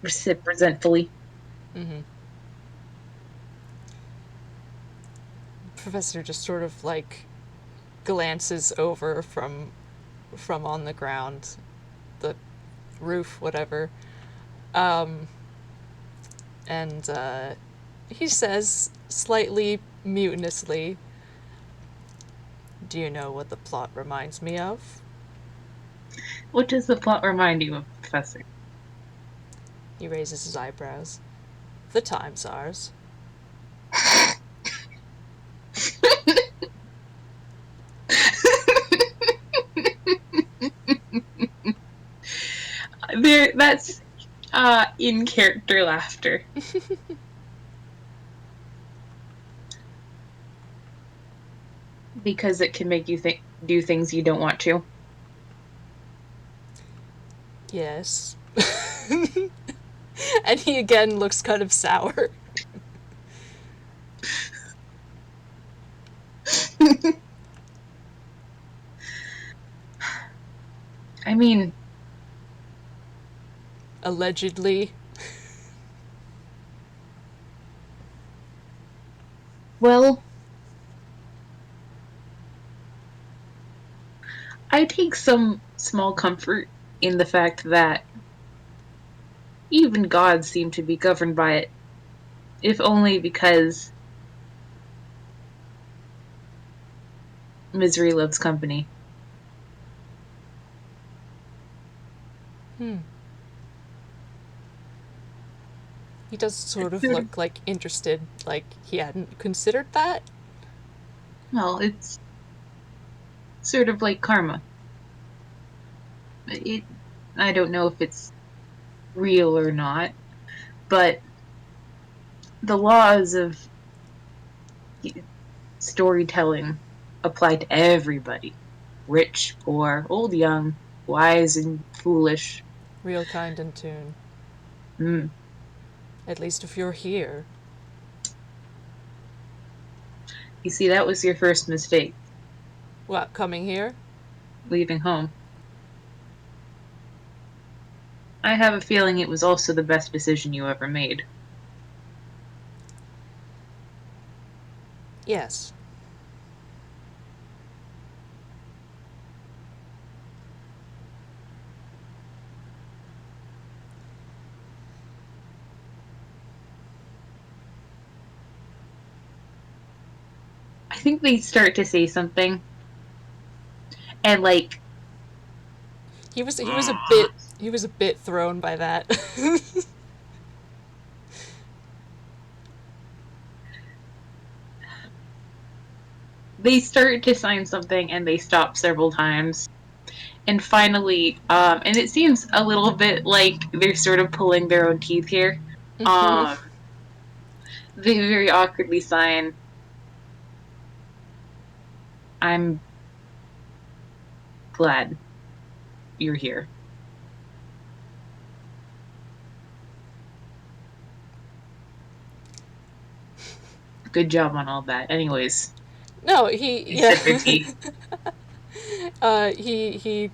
Resentfully. Professor just sort of like glances over from on the ground, the roof, whatever, and he says slightly mutinously, "Do you know what the plot reminds me of?" What does the plot remind you of, Professor? He raises his eyebrows. "The time czars." That's in character laughter. Because it can make you do things you don't want to. Yes. And he again looks kind of sour. I mean, Allegedly. well, I take some small comfort in the fact that even gods seem to be governed by it, if only because misery loves company. He does sort of look like interested, like he hadn't considered that. Well, it's sort of like karma. I don't know if it's real or not, but the laws of storytelling apply to everybody. Rich, poor, old, young, wise and foolish. Real kind and tune. Mm. At least if you're here. You see, that was your first mistake, What, coming here? leaving home. I have a feeling it was also the best decision you ever made. Yes. I think they start to say something, and like He was a bit thrown by that. they start to sign something, and they stop several times, and finally, and it seems a little bit like they're sort of pulling their own teeth here. Um, they very awkwardly sign, "I'm glad you're here." Good job on all that. Anyways, No, he they yeah. sip their tea. He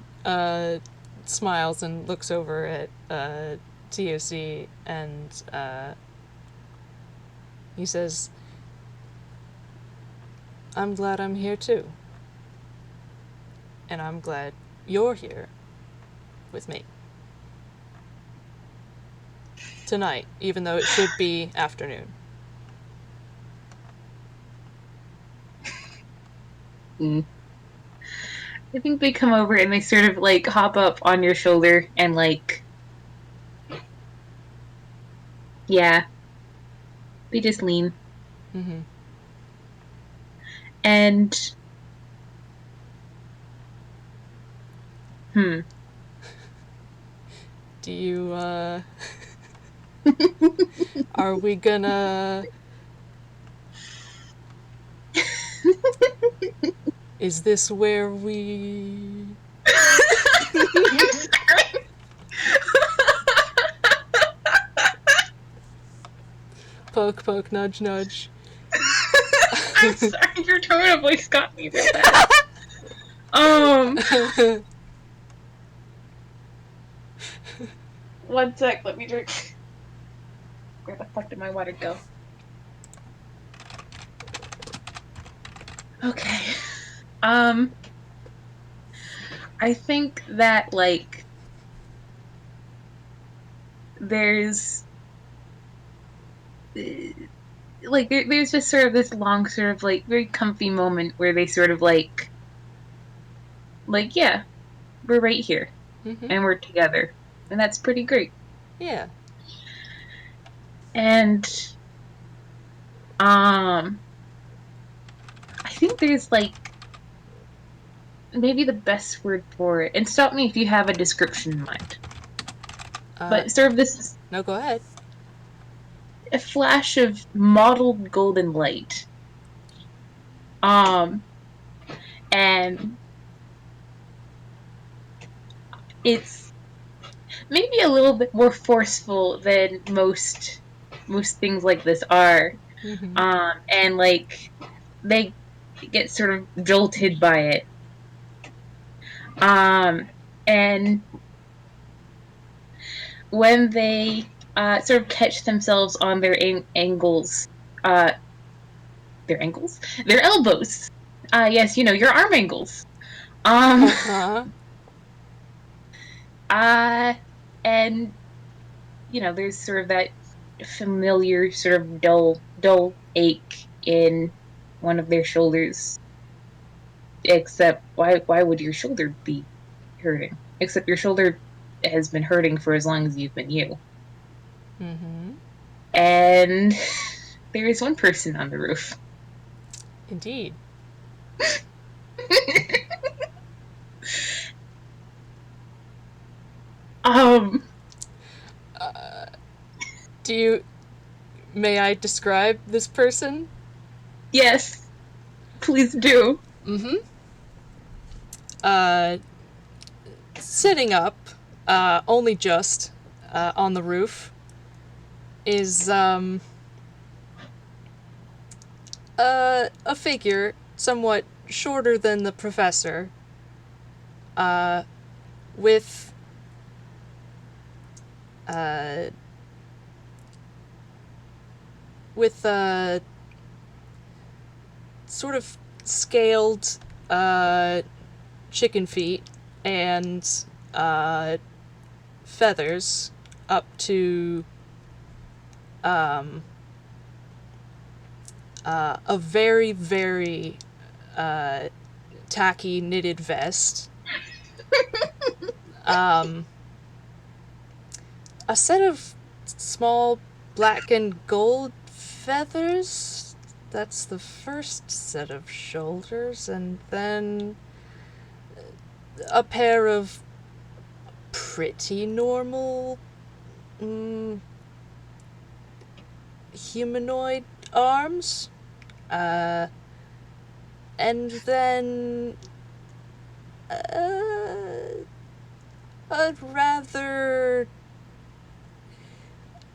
smiles and looks over at TOC, and he says, "I'm glad I'm here too. And I'm glad you're here with me. Tonight, even though it should be afternoon." Mm. I think they come over and they sort of like hop up on your shoulder and like, yeah, they just lean. And hmm. Do you, are we gonna... Is this where we... Poke, poke, nudge, nudge. I'm sorry, your tone of voice got me with that. One sec, let me drink. Where the fuck did my water go? Okay. I think that, like, there's there's just sort of this long, sort of like very comfy moment where they sort of like, yeah, we're right here Mm-hmm. and we're together, and that's pretty great. Yeah. And um, I think there's like maybe the best word for it, and stop me if you have a description in mind. Uh, But sort of this no, go ahead. a flash of mottled golden light. Um, and it's maybe a little bit more forceful than most things like this are. Mm-hmm. And like they get sort of jolted by it. And when they sort of catch themselves on uh, their ankles, their elbows. Yes, you know, your arm angles. Um, Uh-huh. uh, and you know, there's sort of that familiar sort of dull ache in one of their shoulders. Except, why would your shoulder be hurting? Except your shoulder has been hurting for as long as you've been you. Mm-hmm. And there is one person on the roof. Indeed. um, Do you... May I describe this person? yes, please do. Mm-hmm. Uh, Sitting up, only just, on the roof, is, a figure somewhat shorter than the professor, uh, with, uh, with, sort of scaled, chicken feet and, feathers up to, um, a very, very, tacky knitted vest, um, a set of small black and gold feathers. That's the first set of shoulders, and then a pair of pretty normal humanoid arms. Uh, and then a rather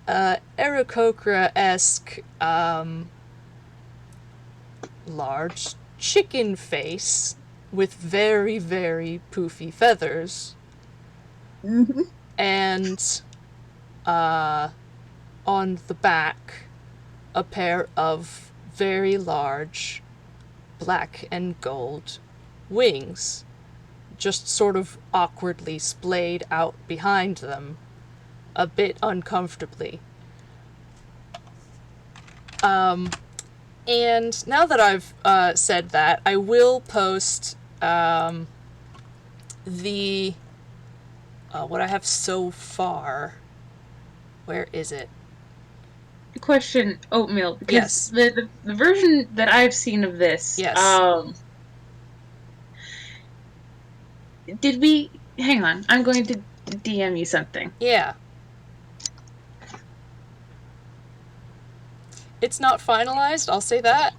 Aarakocra-esque large chicken face with very, very poofy feathers. Mm-hmm. And on the back, a pair of very large black and gold wings, just sort of awkwardly splayed out behind them, a bit uncomfortably. And now that I've said that, I will post the what I have so far. Where is it? Question, oatmeal, because Yes. the version that I've seen of this, Yes. did we hang on? I'm going to DM you something. Yeah. It's not finalized, I'll say that.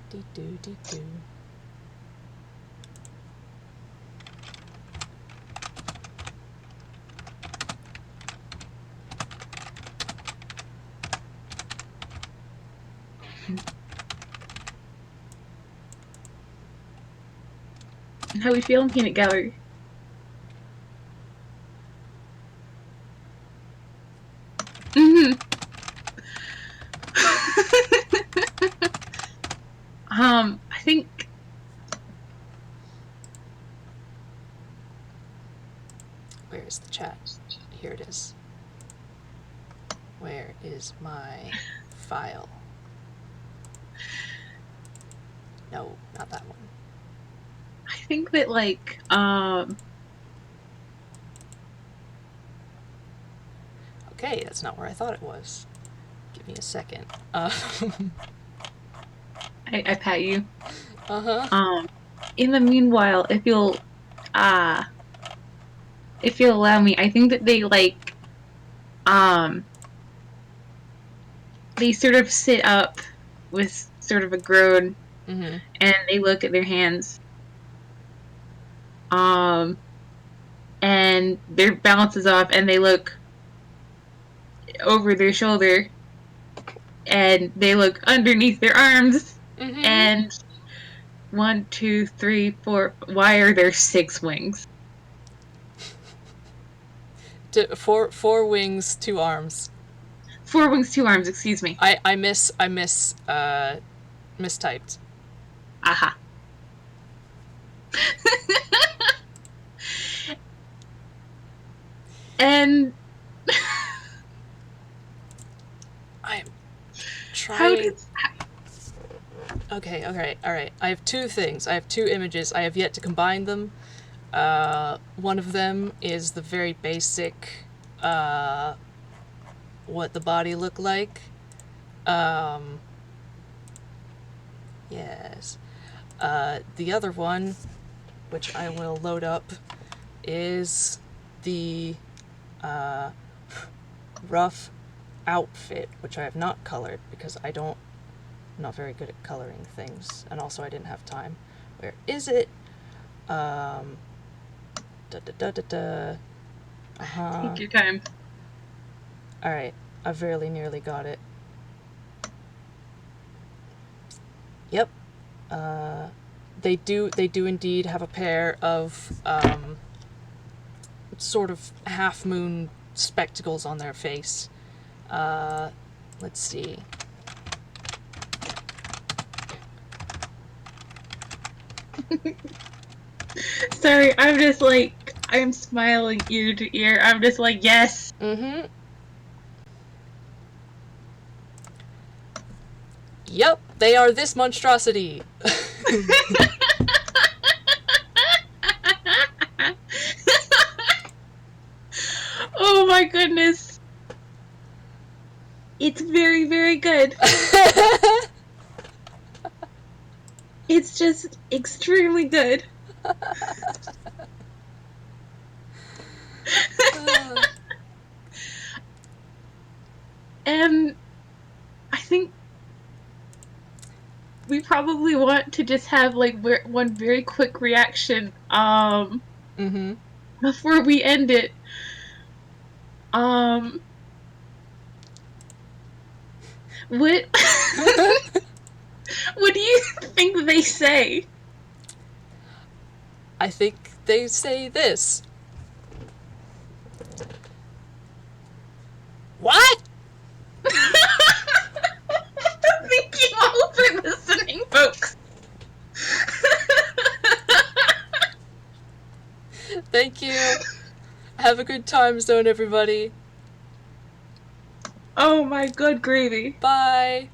Dee-doo, dee-doo. and how we feel in peanut gallery. Mm-hmm. I think Where is the chat? Here it is. Where is my file? No, not that one. I think that like Okay, that's not where I thought it was. Give me a second. I pat you. Uh-huh. In the meanwhile, uh if you'll allow me, I think that they like they sort of sit up with sort of a groan Mm-hmm. and they look at their hands. And their balance is off and they look over their shoulder and they look underneath their arms Mm-hmm. and 1, 2, 3, 4. Why are there 6 wings? Four wings, 2 arms. 4 wings, 2 arms. Excuse me. I mistyped. Aha. And I'm how trying. did Okay, alright. I have 2 things. I have 2 images. I have yet to combine them. One of them is the very basic, what the body looked like. Yes. The other one, which I will load up, is the rough outfit, which I have not colored because I'm not very good at coloring things, and also I didn't have time. Where is it? Da da da da da. take your time? Alright, I very nearly got it. Yep. They do indeed have a pair of sort of half moon spectacles on their face. Let's see. Sorry, I'm smiling ear to ear. I'm just like, yes. Mm-hmm. Yep, they are this monstrosity. Oh my goodness. It's very, very good. It's just extremely good. And I think we probably want to just have like one very quick reaction Mm-hmm. before we end it. What what do you think they say? I think they say this. What? Thank you all for listening, folks. Thank you. Have a good time zone, everybody. Oh my good gravy. Bye.